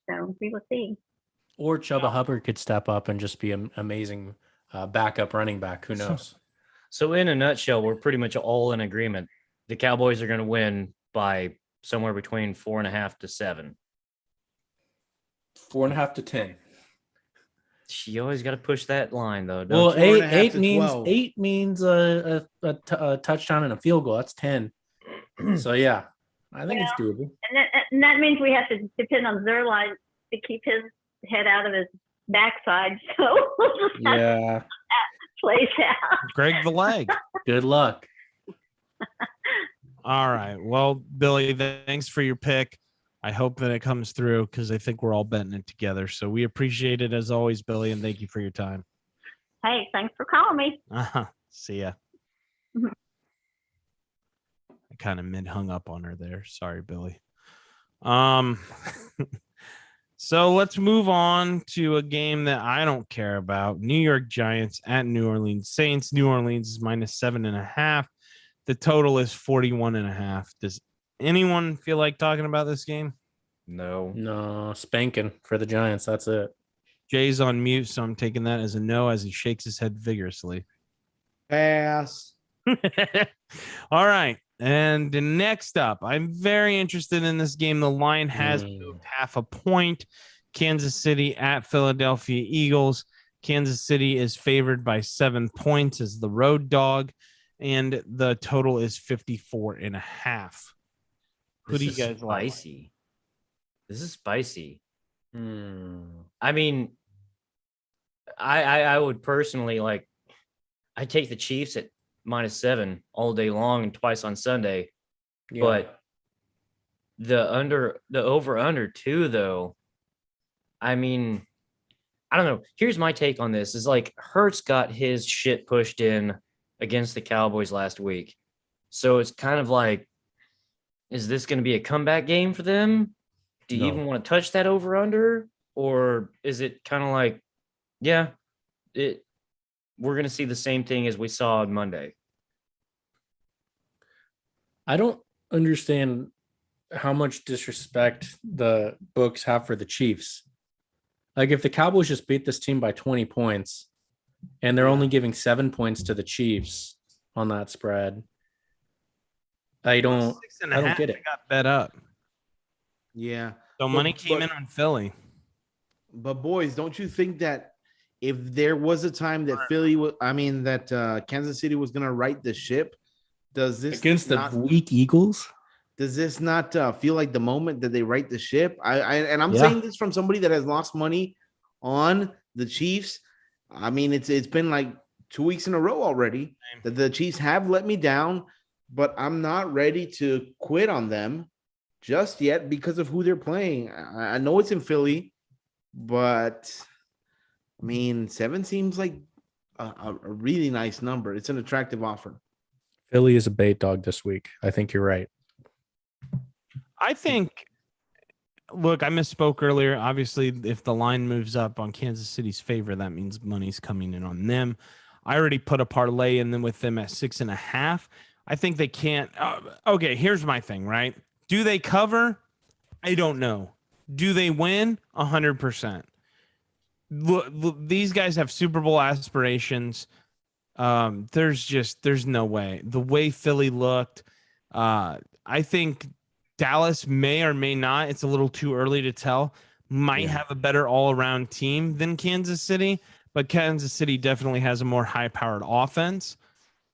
So we will see. Or Chuba Hubbard could step up and just be an amazing backup running back. Who knows? So in a nutshell, we're pretty much all in agreement. The Cowboys are going to win by somewhere between 4.5 to 7. 4.5 to 10. You always got to push that line, though. Well, Don't you? 8 to means 12. 8 means a touchdown and a field goal. That's 10. So yeah, I think it's doable. And that means we have to depend on Zerline to keep his head out of his backside. So we'll just have to Yeah. play out. Greg the leg. Good luck. All right. Well, Billy, thanks for your pick. I hope that it comes through because I think we're all betting it together. So we appreciate it as always, Billy, and thank you for your time. Hey, thanks for calling me. See ya. Mhm. I kind of hung up on her there. Sorry, Billy. So let's move on to a game that I don't care about. New York Giants at New Orleans Saints. New Orleans is -7.5. The total is 41.5. Does anyone feel like talking about this game? No, spanking for the Giants. That's it. Jay's on mute, so I'm taking that as a no as he shakes his head vigorously. Pass. All right. And next up, I'm very interested in this game. The line has moved 0.5 point. Kansas City at Philadelphia Eagles. Kansas City is favored by 7 points as the road dog, and the total is 54.5. Who do you guys like? Spicy. This is spicy. Hmm. I mean, I would personally I take the Chiefs at -7 all day long and twice on Sunday. Yeah. But the over under 2 though, I mean, I don't know. Here's my take on this: is like Hurts got his shit pushed in against the Cowboys last week, so it's kind of like, is this going to be a comeback game for them? Do you No. even want to touch that over under, or is it kind of like, yeah, we're going to see the same thing as we saw on Monday? I don't understand how much disrespect the books have for the Chiefs. Like, if the Cowboys just beat this team by 20 points and they're only giving 7 points to the Chiefs on that spread, I don't get it. I got bet up. Yeah. So money came in on Philly. But boys, don't you think that if there was a time that Kansas City was going to right the ship, does this Against not, the weak Eagles? does this not feel like the moment that they right the ship? I'm saying this from somebody that has lost money on the Chiefs. I mean, it's been like 2 weeks in a row already that the Chiefs have let me down, but I'm not ready to quit on them just yet because of who they're playing. I know it's in Philly, but I mean, 7 seems like a really nice number. It's an attractive offer. Philly is a bait dog this week. I think you're right. I think, look, I misspoke earlier. Obviously, if the line moves up on Kansas City's favor, that means money's coming in on them. I already put a parlay in them with them at 6.5. I think they can't. Okay, here's my thing, right? Do they cover? I don't know. Do they win? 100%. Look, these guys have Super Bowl aspirations. There's no way. The way Philly looked, I think Dallas may or may not, it's a little too early to tell, might have a better all-around team than Kansas City, but Kansas City definitely has a more high-powered offense,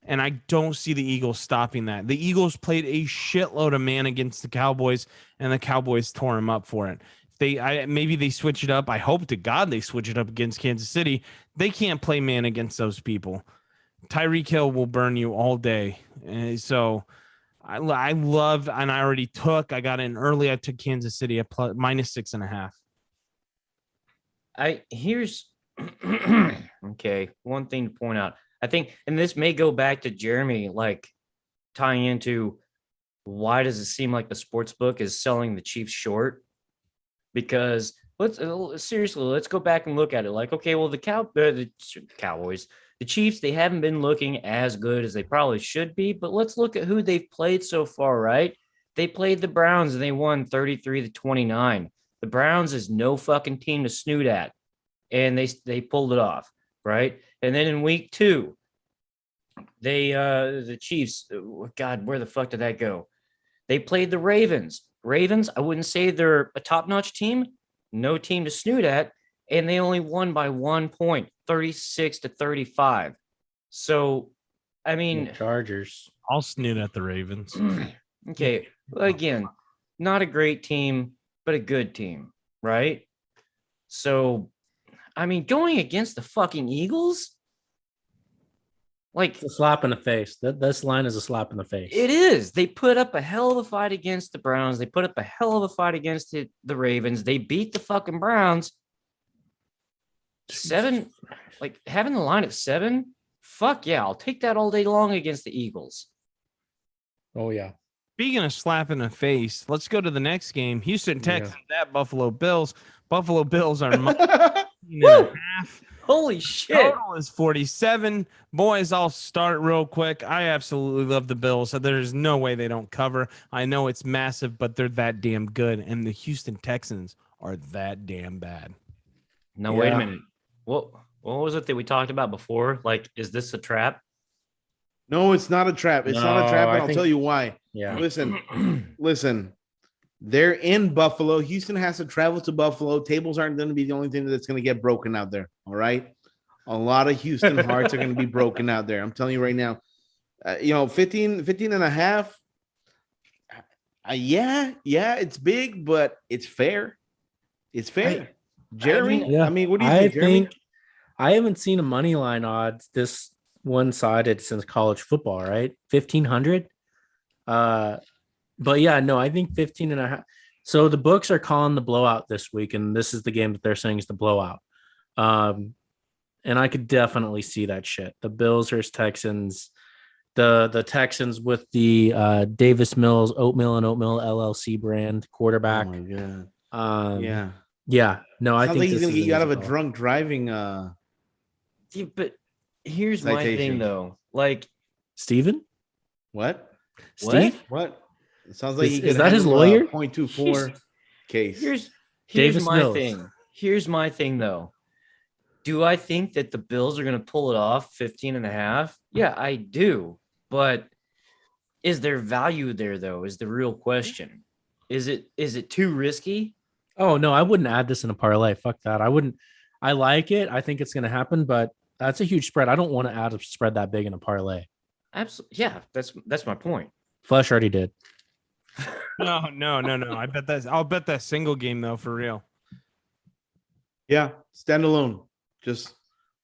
and I don't see the Eagles stopping that. The Eagles played a shitload of man against the Cowboys, and the Cowboys tore them up for it. Maybe they switch it up. I hope to God they switch it up against Kansas City. They can't play man against those people. Tyreek Hill will burn you all day. So I love, and I already took, I got in early. I took Kansas City at -6.5. Here's okay, one thing to point out. I think, and this may go back to Jeremy, like tying into why does it seem like the sports book is selling the Chiefs short? Because let's go back and look at it. Like, okay, well, the Cowboys, the Chiefs, they haven't been looking as good as they probably should be, but let's look at who they've played so far, right? They played the Browns and they won 33-29. The Browns is no fucking team to snoot at, and they pulled it off, right? And then in week 2, the Chiefs, God, where the fuck did that go? They played the Ravens. Ravens, I wouldn't say they're a top-notch team, no team to snoot at, and they only won by 1 point, 36-35. So, I mean, Chargers. I'll snoot at the Ravens. Okay, again, not a great team, but a good team, right? So, I mean, going against the fucking Eagles, Like, It's a slap in the face. This line is a slap in the face. it is. They put up a hell of a fight against the Browns. They put up a hell of a fight against the Ravens. They beat the fucking Browns. 7, like having the line at 7. Fuck yeah, I'll take that all day long against the Eagles. Oh yeah. Speaking of slap in the face, let's go to the next game. Houston Texans at Buffalo Bills. Buffalo Bills are -1.5. Holy shit. Total is 47. Boys, I'll start real quick. I absolutely love the Bills. So there's no way they don't cover. I know it's massive, but they're that damn good. And the Houston Texans are that damn bad. No, wait a minute. What was it that we talked about before? Like, is this a trap? No, it's not a trap. It's not a No, trap, and I I'll think- tell you why. Yeah. Listen. They're in Buffalo. Houston has to travel to Buffalo. Tables aren't going to be the only thing that's going to get broken out there. All right. A lot of Houston hearts are going to be broken out there. I'm telling you right now. 15 and a half. Yeah, it's big, but it's fair. It's fair. Jeremy, I mean, what do you think, Jeremy? think I haven't seen a money line odds this one-sided since college football, right? 1,500. But yeah, no, I think 15 and a half. So the books are calling the blowout this week, and this is the game that they're saying is the blowout. And I could definitely see that shit. The Bills versus Texans, the Texans with the Davis Mills Oatmeal and Oatmeal LLC brand quarterback. Oh my god. Yeah. No, I Sounds think like he's this gonna is get an you out of easy a call. drunk driving. Yeah, but here's my Citation. thing, though. Like, Steven? What? Steve? What? It sounds like Is he could that his handle a lawyer? 0.24 case. here's Davis my Mills. thing. Here's my thing, though. Do I think that the Bills are going to pull it off 15 and a half? Yeah, I do. But is there value there, though, is the real question. Is it too risky? Oh no, I wouldn't add this in a parlay. Fuck that. I wouldn't. I like it. I think it's going to happen, but that's a huge spread. I don't want to add a spread that big in a parlay. Absolutely. Yeah, that's my point. Flush already did. No. I'll bet that single game though, for real. Yeah, standalone. Just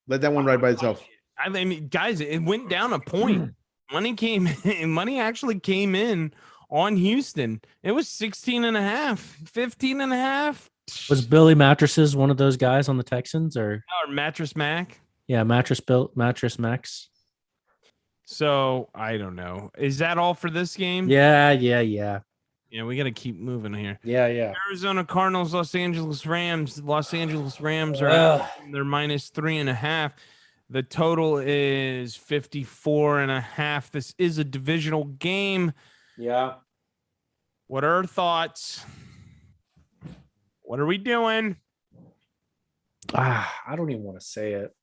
let that one ride by itself. I mean, guys, it went down a point. Money actually came in on Houston. It was 16 and a half, 15 and a half. Was Billy Mattresses one of those guys on the Texans, or Mattress Mac? yeah, Mattress Max? So I don't know. Is that all for this game? Yeah. Yeah, we got to keep moving here. Yeah. Arizona Cardinals, Los Angeles Rams. Los Angeles Rams are they're -3.5. The total is 54.5. This is a divisional game. Yeah. What are our thoughts? What are we doing? I don't even want to say it.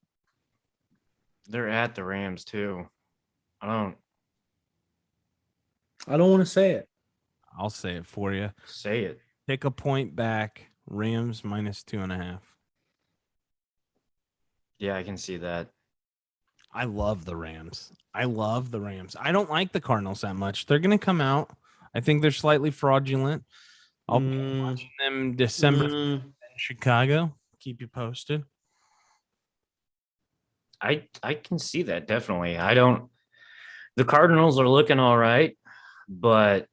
They're at the Rams, too. I don't want to say it. I'll say it for you. say it. Take a point back. Rams -2.5. Yeah, I can see that. I love the Rams. I don't like the Cardinals that much. They're going to come out. I think they're slightly fraudulent. I'll be watching them December in Chicago. Keep you posted. I can see that, definitely. The Cardinals are looking all right, but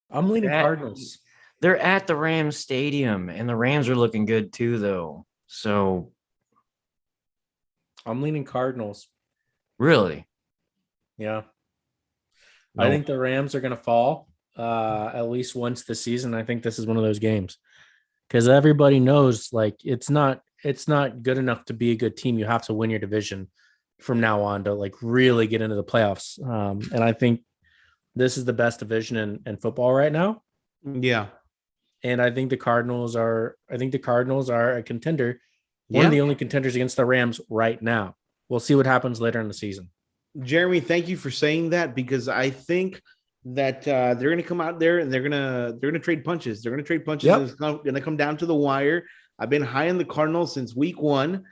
I'm leaning That- Cardinals. they're at the Rams stadium, and the Rams are looking good too, though. So I'm leaning Cardinals. really, Yeah. No. I think the Rams are going to fall at least once this season. I think this is one of those games because everybody knows like it's not good enough to be a good team. You have to win your division from now on to like really get into the playoffs. And I think this is the best division in football right now. Yeah. And I think the Cardinals are a contender. One of the only contenders against the Rams right now. We'll see what happens later in the season. Jeremy, thank you for saying that because I think that they're going to come out there and they're going to trade punches. They're going to trade punches. Yep. And it's going to come down to the wire. I've been high on the Cardinals since week 1.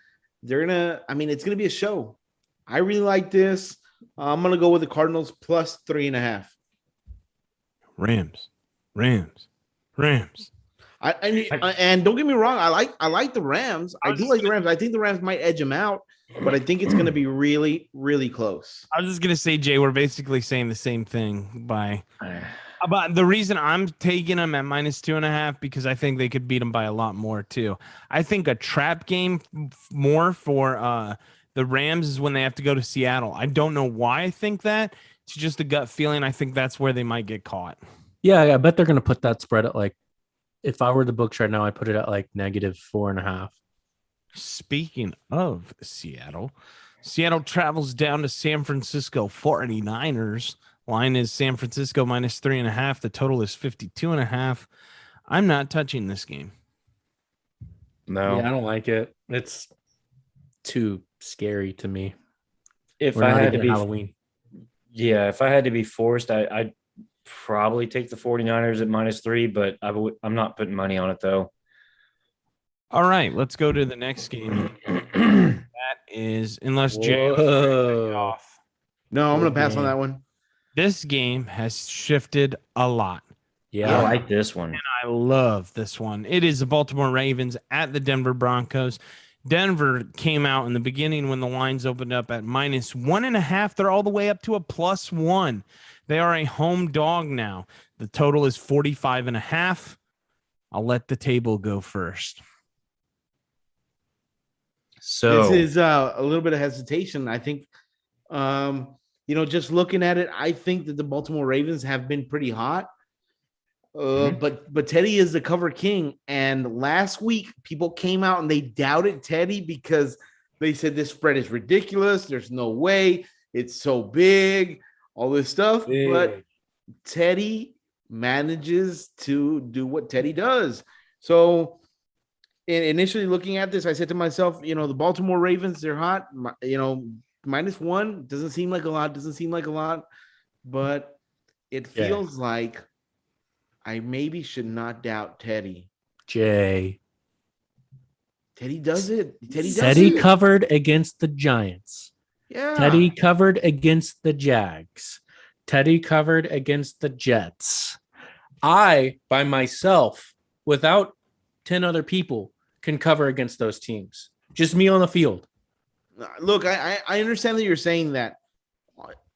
It's going to be a show. I really like this. I'm going to go with the Cardinals plus 3.5. Rams. And don't get me wrong. I like the Rams. I do like the Rams. I think the Rams might edge them out. but I think it's going to be really, really close. I was just gonna say, Jay, we're basically saying the same thing by. But the reason I'm taking them at -2.5 because I think they could beat them by a lot more too. I think a trap game more for the Rams is when they have to go to Seattle. I don't know why I think that. It's just a gut feeling. I think that's where they might get caught. Yeah, I bet they're going to put that spread at like, if I were the books right now, I put it at like -4.5. Speaking of Seattle, Seattle travels down to San Francisco 49ers. Line is San Francisco -3.5. The total is 52.5. I'm not touching this game. No. Yeah, I don't like it. It's too scary to me. If We're I not had to even be Halloween. Yeah, if I had to be forced, I'd probably take the 49ers at -3, but I'm not putting money on it though. All right, let's go to the next game. That is, unless Jay wants to cut you off. No, I'm going to pass on game. that one. This game has shifted a lot. I like this one. And I love this one. It is the Baltimore Ravens at the Denver Broncos. Denver came out in the beginning when the lines opened up at -1.5. They're all the way up to a +1. They are a home dog now. The total is 45.5. I'll let the table go first. So this is a little bit of hesitation. I think, just looking at it, I think that the Baltimore Ravens have been pretty hot. But Teddy is the cover king. And last week, people came out and they doubted Teddy because they said this spread is ridiculous. There's no way. It's so big, all this stuff. Big. But Teddy manages to do what Teddy does. So initially looking at this, I said to myself, the Baltimore Ravens, they're hot. -1 doesn't seem like a lot, but it feels like I maybe should not doubt Teddy. Jay. Teddy does it. Teddy covered against the Giants. Yeah. Teddy covered against the Jags. Teddy covered against the Jets. I, by myself, without 10 other people, can cover against those teams. Just me on the field. Look, I understand that you're saying that.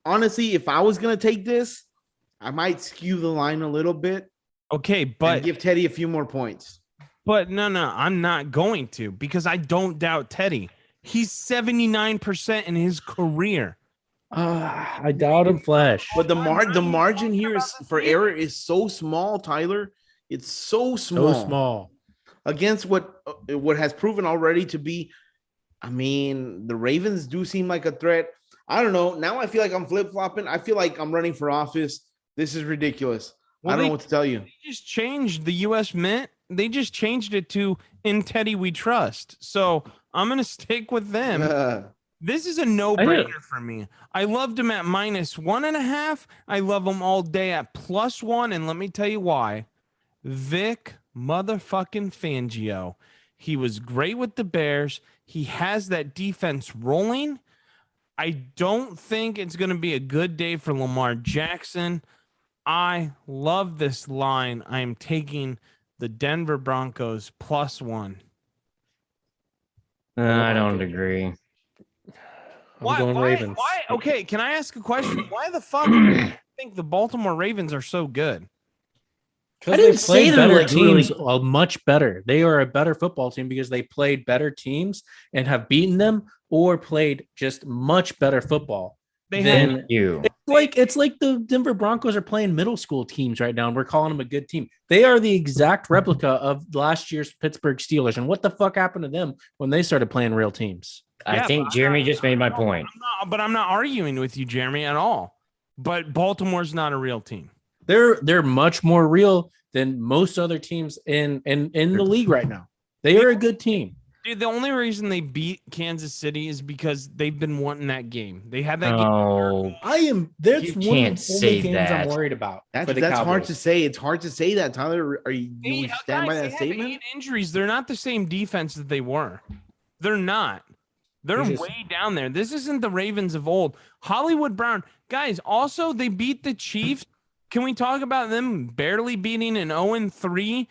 Honestly, if I was going to take this, I might skew the line a little bit. Okay, but give Teddy a few more points. But no, I'm not going to because I don't doubt Teddy. He's 79% in his career. I doubt him flesh. But the margin here is for error is so small, Tyler. It's so small. So small. Against what has proven already to be, the Ravens do seem like a threat. I don't know. Now I feel like I'm flip-flopping. I feel like I'm running for office. This is ridiculous. I don't know what to tell you. They just changed the U.S. Mint. They just changed it to "In Teddy We Trust." So I'm going to stick with them. This is a no-brainer for me. I loved him at -1.5. I love him all day at +1. And let me tell you why. Vic motherfucking Fangio. He was great with the Bears. He has that defense rolling. I don't think it's going to be a good day for Lamar Jackson. I love this line. I am taking the Denver Broncos +1. I don't agree. I'm going Ravens. Why? Okay, can I ask a question? Why the fuck do you think the Baltimore Ravens are so good? I didn't say they're better like teams really... much better. They are a better football team because they played better teams and have beaten them or played just much better football. Thank you. It's like the Denver Broncos are playing middle school teams right now, and we're calling them a good team. They are the exact replica of last year's Pittsburgh Steelers. And what the fuck happened to them when they started playing real teams? I think Jeremy just made my point. I'm not arguing with you, Jeremy, at all. But Baltimore's not a real team. They're much more real than most other teams in the league right now. They are a good team. Dude, the only reason they beat Kansas City is because they've been wanting that game. They had that game. That's you one can't of the only say games that. I'm worried about. That's hard to say. It's hard to say that, Tyler. Do you stand by that statement? 8 injuries. They're not the same defense that they were. They're not. They're way down there. This isn't the Ravens of old. Hollywood Brown. Guys, also, they beat the Chiefs. Can we talk about them barely beating an 0-3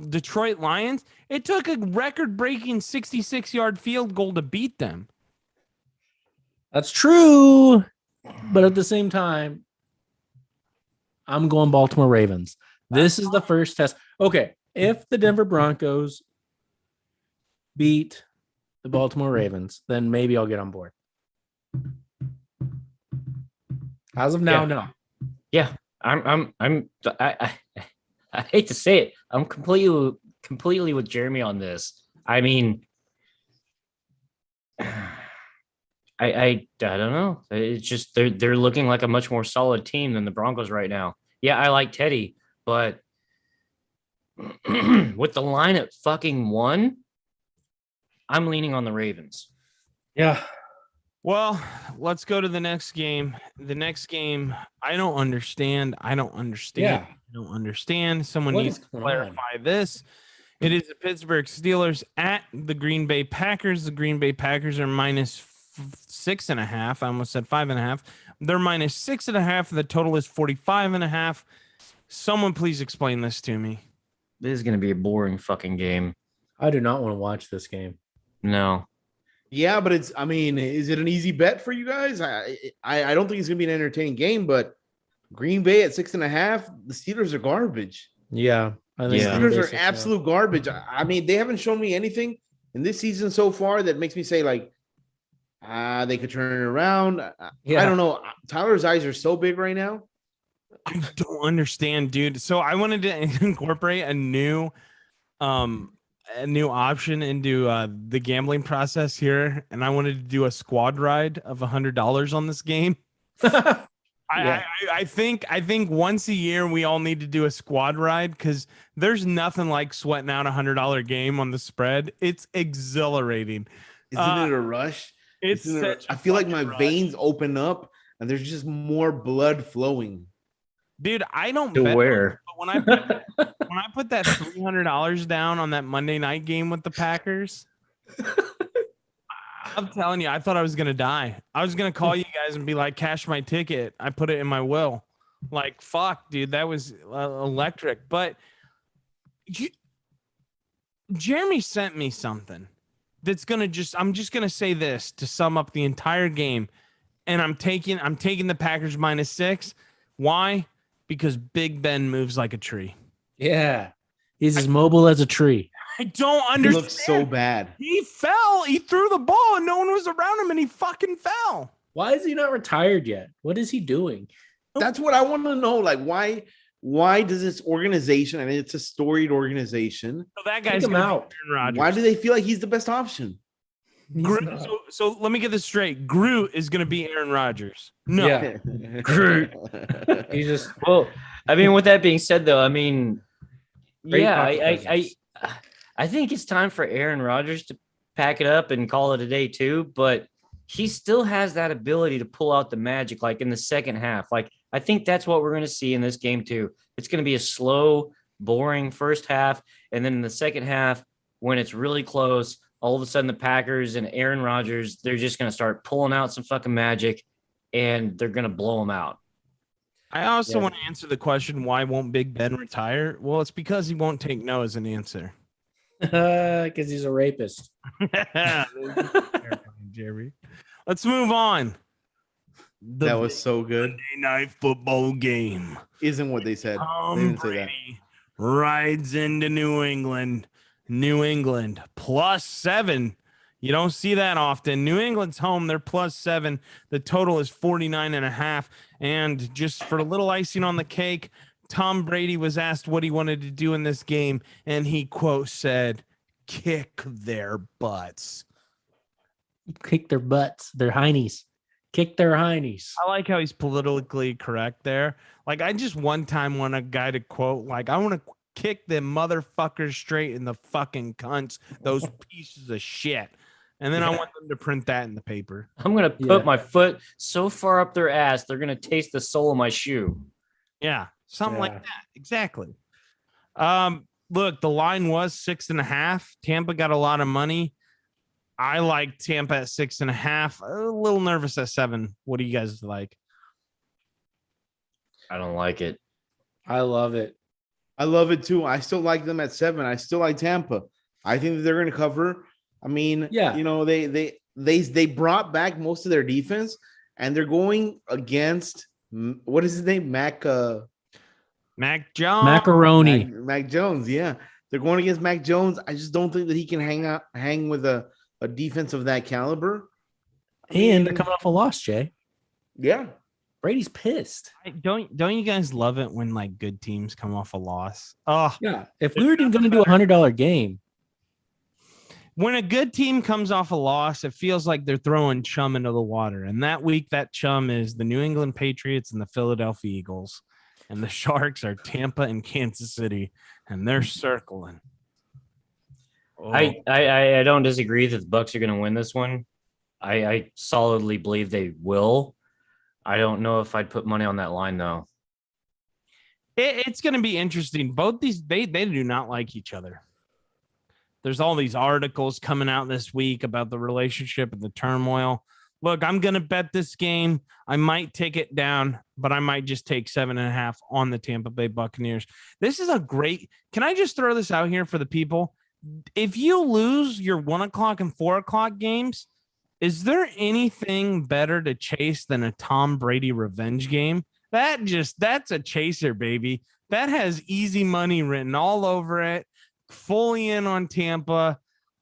Detroit Lions? It took a record-breaking 66-yard field goal to beat them. That's true. But at the same time, I'm going Baltimore Ravens. This is the first test. Okay. If the Denver Broncos beat the Baltimore Ravens, then maybe I'll get on board. As of now, no. Yeah, I hate to say it. I'm completely with Jeremy on this. I mean, I don't know. It's just they're looking like a much more solid team than the Broncos right now. Yeah, I like Teddy, but with the line at fucking 1, I'm leaning on the Ravens. Yeah. Well, let's go to the next game. The next game, I don't understand. I don't understand. Someone What needs is to going clarify this. It is the Pittsburgh Steelers at the Green Bay Packers. The Green Bay Packers are minus 6.5. I almost said 5.5. They're minus 6.5. The total is 45.5. Someone please explain this to me. This is going to be a boring fucking game. I do not want to watch this game. No. Yeah, but is it an easy bet for you guys? I don't think it's gonna be an entertaining game, but Green Bay at 6.5, the Steelers are garbage. Yeah. I The think Steelers are absolute garbage. I mean, they haven't shown me anything in this season so far that makes me say like they could turn it around. I don't know. Tyler's eyes are so big right now. I don't understand, dude. So I wanted to incorporate a new option into the gambling process here, and I wanted to do a squad ride of $100 on this game. I think once a year we all need to do a squad ride because there's nothing like sweating out $100 game on the spread. It's exhilarating. Isn't it a rush? I feel like my veins open up and there's just more blood flowing. Dude, I don't To bet, where? but when I put that $300 down on that Monday night game with the Packers, I'm telling you, I thought I was gonna die. I was gonna call you guys and be like, "Cash my ticket." I put it in my will. Like, fuck, dude, that was electric. But Jeremy sent me something that's gonna I'm just gonna say this to sum up the entire game, and I'm taking the Packers minus 6. Why? Because Big Ben moves like a tree. Yeah. He's as mobile as a tree. I don't It understand. looks so bad. He fell. He threw the ball and no one was around him and he fucking fell. Why is he not retired yet? What is he doing? That's what I want to know. Like, why does this organization, I mean, it's a storied organization. So that Take guy's him gonna out. be Aaron Rodgers. Why do they feel like he's the best option? So let me get this straight. Groot is gonna be Aaron Rodgers. No. Yeah. Groot. He's just Well, I mean, with that being said, though, I mean, Great yeah, pocket I presence. think it's time for Aaron Rodgers to pack it up and call it a day too. But he still has that ability to pull out the magic, like in the second half. Like I think that's what we're going to see in this game too. It's going to be a slow, boring first half, and then in the second half, when it's really close, all of a sudden the Packers and Aaron Rodgers, they're just going to start pulling out some fucking magic, and they're going to blow them out. I also want to answer the question, why won't Big Ben retire? Well, it's because he won't take no as an answer. because he's a rapist. Jerry. Let's move on. That was so good. Monday Night Football game. Isn't what they said. They Tom didn't say that. Brady rides into New England. New England +7. You don't see that often. New England's home. They're +7. The total is 49.5. And just for a little icing on the cake, Tom Brady was asked what he wanted to do in this game, and he, quote, said, kick their butts. Kick their butts, their heinies. Kick their heinies. I like how he's politically correct there. Like, I just one time want a guy to quote, like, I want to kick them motherfuckers straight in the fucking cunts, those pieces of shit. And then I want them to print that in the paper. I'm going to put my foot so far up their ass, they're going to taste the sole of my shoe. Yeah, something like that. Exactly. Look, the line was 6.5. Tampa got a lot of money. I like Tampa at 6.5. A little nervous at 7. What do you guys like? I don't like it. I love it. I love it too. I still like them at 7. I still like Tampa. I think that they're going to cover. I mean, Yeah. you know, they they brought back most of their defense, and they're going against what is his name? Mac Jones. Macaroni. Mac Jones. Yeah, they're going against Mac Jones. I just don't think that he can hang with a defense of that caliber. And they're coming off a loss, Jay. Yeah. Brady's pissed. Don't you guys love it when like good teams come off a loss? Oh, Yeah. If we were going to do a $100 game, when a good team comes off a loss, it feels like they're throwing chum into the water. And that week, that chum is the New England Patriots and the Philadelphia Eagles. And the Sharks are Tampa and Kansas City, and they're circling. Oh. I don't disagree that the Bucs are going to win this one. I solidly believe they will. I don't know if I'd put money on that line though. It's going to be interesting. Both these they do not like each other. There's all these articles coming out this week about the relationship and the turmoil. Look, I'm going to bet this game. I might take it down, but I might just take 7.5 on the Tampa Bay Buccaneers. This is a great. Can I just throw this out here for the people? If you lose your 1 o'clock and 4 o'clock games, is there anything better to chase than a Tom Brady revenge game? That's a chaser, baby. That has easy money written all over it. Fully in on Tampa.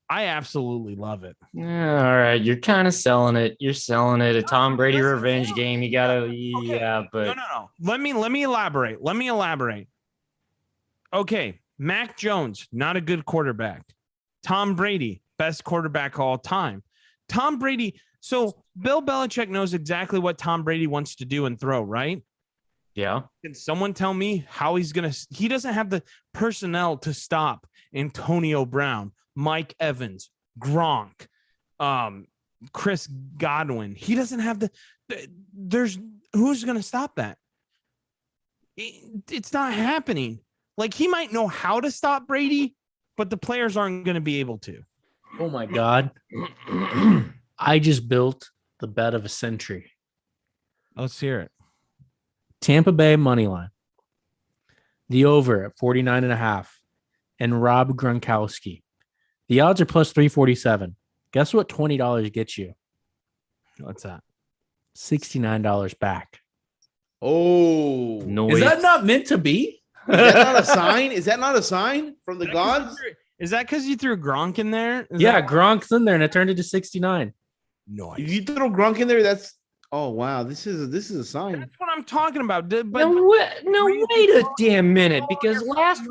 I absolutely love it. Yeah, all right, you're kind of selling it. You're selling it. A Tom Brady revenge game. You gotta, yeah, but no. Let me elaborate. Okay, Mac Jones, not a good quarterback. Tom Brady, best quarterback of all time. Tom Brady. So Bill Belichick knows exactly what Tom Brady wants to do and throw, right? yeah, Can someone tell me how he doesn't have the personnel to stop Antonio Brown, Mike Evans, Gronk, Chris Godwin. He doesn't have who's going to stop that? It's not happening. Like, he might know how to stop Brady, but the players aren't going to be able to. oh my God. I just built the bet of a century. Let's hear it. Tampa Bay money line. The over at 49.5 and Rob Gronkowski. The odds are plus 347. Guess what $20 gets you? What's that? $69 back. Oh, no. Is that not meant to be? Is that not a sign? Is that not a sign from the gods? Is that because you threw Gronk in there? Gronk's in there and it turned into 69. Nice. If you throw Gronk in there, that's wow. This is a sign. That's what I'm talking about. But Wait a damn minute, because last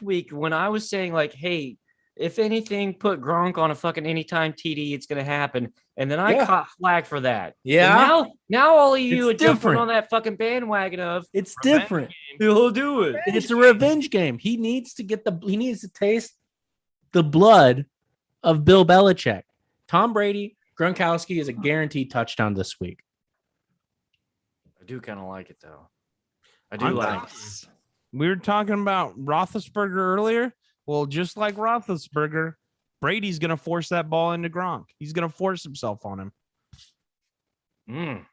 week when I was saying like, hey, if anything, put Gronk on a fucking anytime TD, it's gonna happen, and then I caught flack for that. Yeah. And now all of you are It's jumping different. on that fucking bandwagon of It's different. he'll do it. It's a revenge game. He needs to taste the blood of Bill Belichick. Tom Brady, Gronkowski is a guaranteed touchdown this week. I do kind of like it though. I do like it. we were talking about Roethlisberger earlier. Well, just like Roethlisberger, Brady's going to force that ball into Gronk. He's going to force himself on him.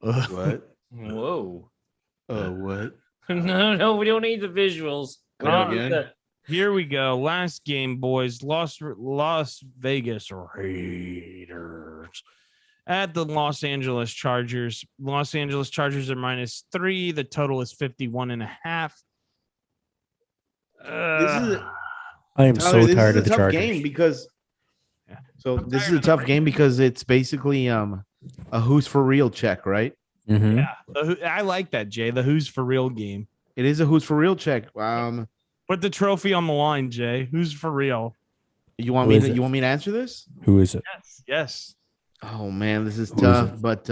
What? Whoa. What? No, we don't need the visuals. Come again? Here we go. Last game, boys. Las Vegas Raiders at the Los Angeles Chargers. Los Angeles Chargers are -3. The total is 51.5. I am so tired of the Chargers. Game because Yeah. so I'm this tired is a of the tough game because it's basically a who's for real check, right? Mhm. Yeah, I like that, Jay. The who's for real game. It is a who's for real check. Put the trophy on the line, Jay. Who's for real? You want Who me is it? you want me to answer this? Who is it? Yes. Oh man, this is Who is tough. it? But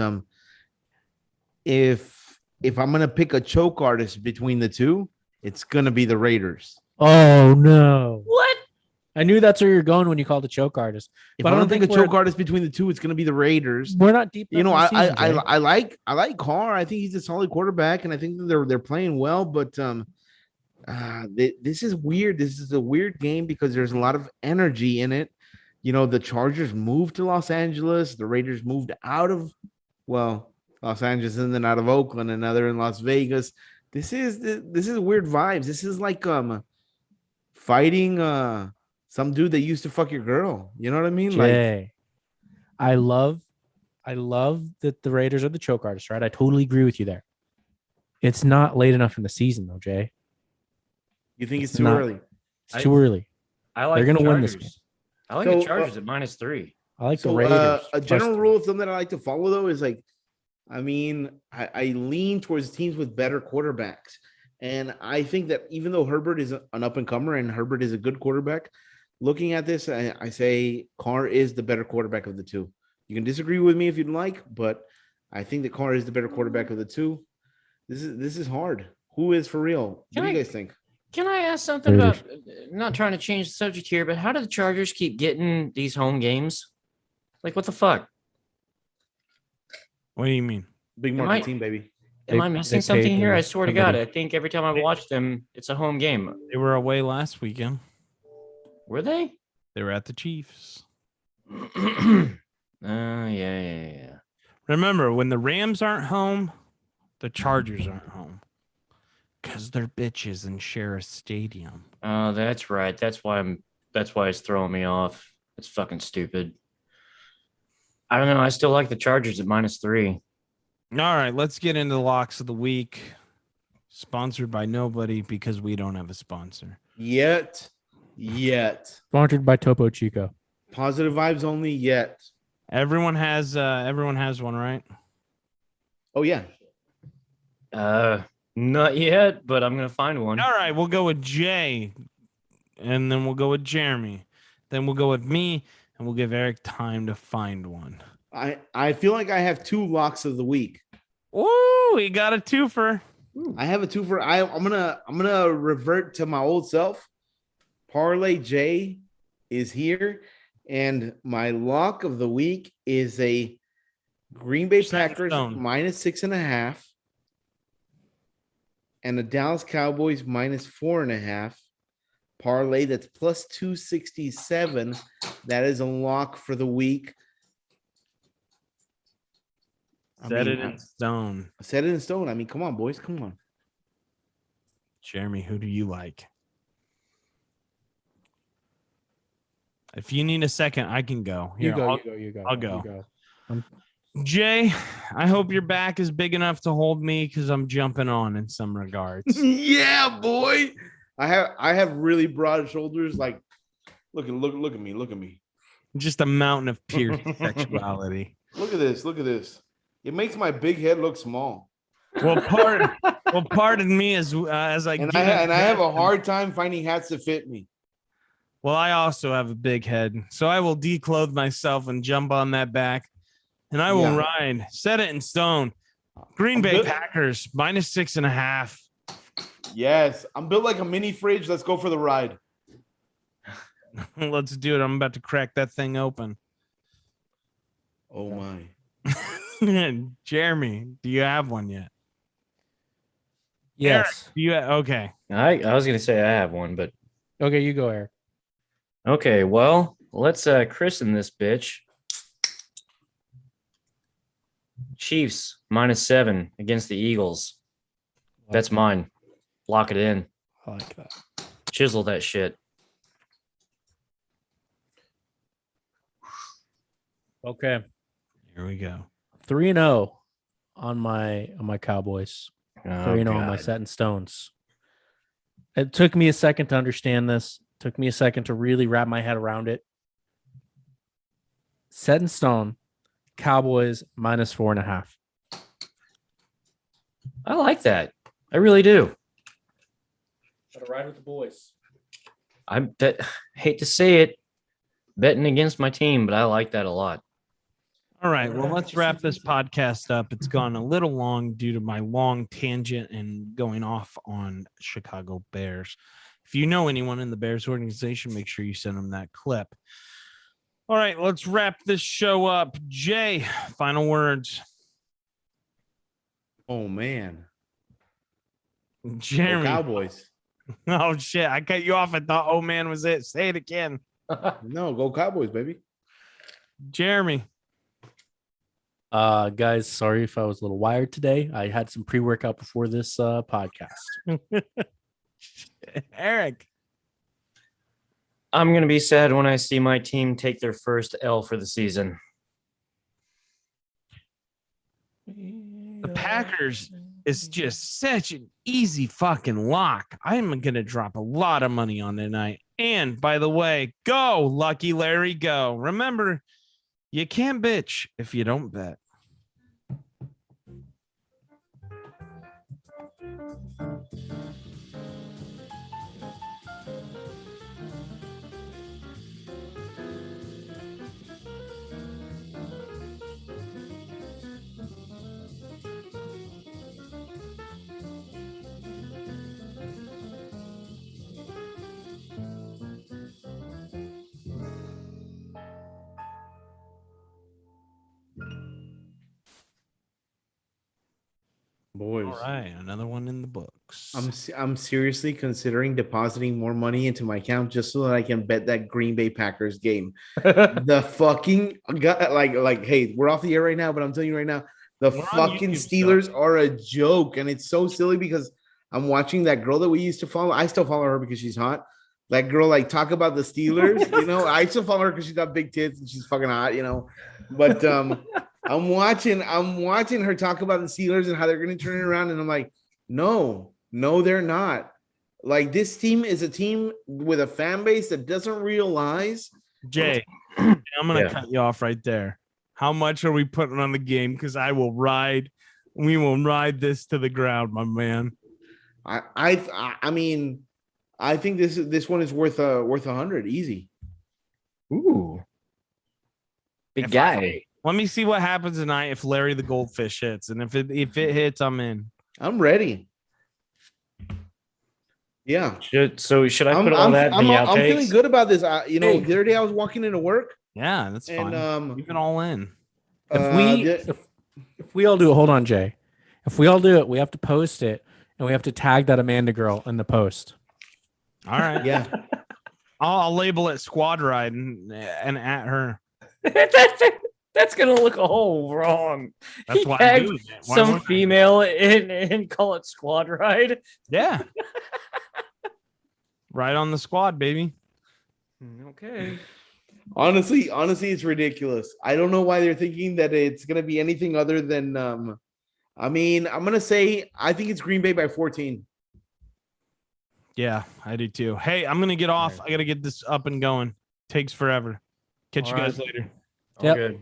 if I'm gonna pick a choke artist between the two, it's gonna be the Raiders. Oh no! What? I knew that's where you're going when you called the choke artist. If But I I don't don't pick a think we're- choke artist between the two, it's gonna be the Raiders. We're not deep. You know, enough in the season, Jay. I like Carr. I think he's a solid quarterback, and I think that they're playing well. But this is weird. This is a weird game because there's a lot of energy in it. You know, the Chargers moved to Los Angeles. The Raiders moved out of Los Angeles and then out of Oakland, and now they're in Las Vegas. This is weird vibes. This is like fighting some dude that used to fuck your girl. You know what I mean? Jay, I love that the Raiders are the choke artists, right? I totally agree with you there. It's not late enough in the season, though, Jay. You think it's It's too not. early? It's too early. I like They're the gonna win this Chargers. game. I like So, the Chargers at -3. I like the So Raiders. a plus general 3. rule of thumb that I like to follow though is like, I mean, I lean towards teams with better quarterbacks. And I think that even though Herbert is an up and comer and Herbert is a good quarterback, looking at this, I say Carr is the better quarterback of the two. You can disagree with me if you'd like, but I think that Carr is the better quarterback of the two. This is hard. Who is for real? What do you guys think? Can I ask something about, not trying to change the subject here, but how do the Chargers keep getting these home games? Like, what the fuck? What do you mean? Big Am market I- team, baby. Am I They missing paid something here? the I swear to God, committee. I think every time I watch them, it's a home game. They were away last weekend. Were they? They were at the Chiefs. Yeah. Remember, when the Rams aren't home, the Chargers aren't home. Because they're bitches and share a stadium. Oh, that's right. That's why it's throwing me off. It's fucking stupid. I don't know. I still like the Chargers at -3. All right, let's get into the locks of the week. Sponsored by nobody because we don't have a sponsor. Yet. Sponsored by Topo Chico. Positive vibes only yet. Everyone has one, right? Oh, yeah. Not yet, but I'm gonna find one. All right, we'll go with Jay, and then we'll go with Jeremy. Then we'll go with me, and we'll give Eric time to find one. I feel like I have 2 locks of the week. Ooh, he got a twofer. I have a 2 for I'm gonna revert to my old self. Parlay J is here, and my lock of the week is a Green Bay Set in Packers stone. -6.5 and the Dallas Cowboys -4.5 parlay. That's plus 267. That is a lock for the week. Set it in stone. Set it in stone. I mean, come on, boys. Come on. Jeremy, who do you like? If you need a second, I can go. Here, You go. I'll go. Jay, I hope your back is big enough to hold me because I'm jumping on in some regards. Yeah, boy. I have really broad shoulders. Like, look at me. Just a mountain of pure sexuality. Look at this. It makes my big head look small. Well, pardon me as I And give I have a hard time finding hats that fit me. Well, I also have a big head, so I will declothe myself and jump on that back, and I will ride. Set it in stone. Green Bay Packers -6.5. Yes, I'm built like a mini fridge. Let's go for the ride. Let's do it. I'm about to crack that thing open. Oh my. Jeremy, do you have one yet? Yes. Eric, okay. I was gonna say I have one, but Okay, you go, Eric. okay. Well, let's christen this bitch. Chiefs -7 against the Eagles. That's mine. Lock it in. I like that. Chisel that shit. Okay. Here we go. 3-0 on my Cowboys. Oh, 3-0 on my God. set in stones. It took me a second to understand this. Took me a second to really wrap my head around it. Set in stone, Cowboys -4.5. I like that. I really do. Gotta ride with the boys. Hate to say it, betting against my team, but I like that a lot. All right. Well, let's wrap this podcast up. It's gone a little long due to my long tangent and going off on Chicago Bears. If you know anyone in the Bears organization, make sure you send them that clip. All right. Let's wrap this show up. Jay, final words. Oh man. Go Jeremy. Cowboys. Oh, shit. I cut you off. I thought, oh, man, was it. Say it again. No, go Cowboys, baby. Jeremy. Guys, sorry if I was a little wired today. I had some pre-workout before this podcast. Eric. I'm going to be sad when I see my team take their first L for the season. The Packers is just such an easy fucking lock. I'm going to drop a lot of money on tonight. And by the way, go, Lucky Larry, go. Remember, you can't bitch if you don't bet. Boys. All right, another one in the books. I'm seriously considering depositing more money into my account just so that I can bet that Green Bay Packers game. The fucking hey, we're off the air right now, but I'm telling you right now, the We're on fucking YouTube Steelers stuff. are a joke, and it's so silly because I'm watching that girl that we used to follow. I still follow her because she's hot. That girl, like, talk about the Steelers, you know. I still follow her because she's got big tits and she's fucking hot, you know. But I'm watching her talk about the Steelers and how they're going to turn it around, and I'm like, no, they're not. Like, this team is a team with a fan base that doesn't realize. Jay, I'm going to Yeah. cut you off right there. How much are we putting on the game? Because we will ride this to the ground, my man. I mean, I think this one is worth 100 easy. Ooh. Big If guy. Let me see what happens tonight if Larry the Goldfish hits. And if it hits, I'm in. I'm ready. Yeah. Should I put all that in the I'm feeling outtakes? good about this. The other day I was walking into work. Yeah, that's And, fine. Keep it all in. If we all do it, hold on, Jay. If we all do it, we have to post it and we have to tag that Amanda girl in the post. All right. Yeah. I'll label it squad ride and at her. That's gonna look a whole wrong. That's He why I'm tagged doing it. Why some wouldn't I? female and call it squad ride. Yeah. Right on the squad, baby. Okay. Honestly, it's ridiculous. I don't know why they're thinking that it's gonna be anything other than I mean, I'm gonna say I think it's Green Bay by 14. Yeah, I do too. Hey, I'm gonna get off. I gotta get this up and going. Takes forever. Catch All you guys right. later. All Yep. good.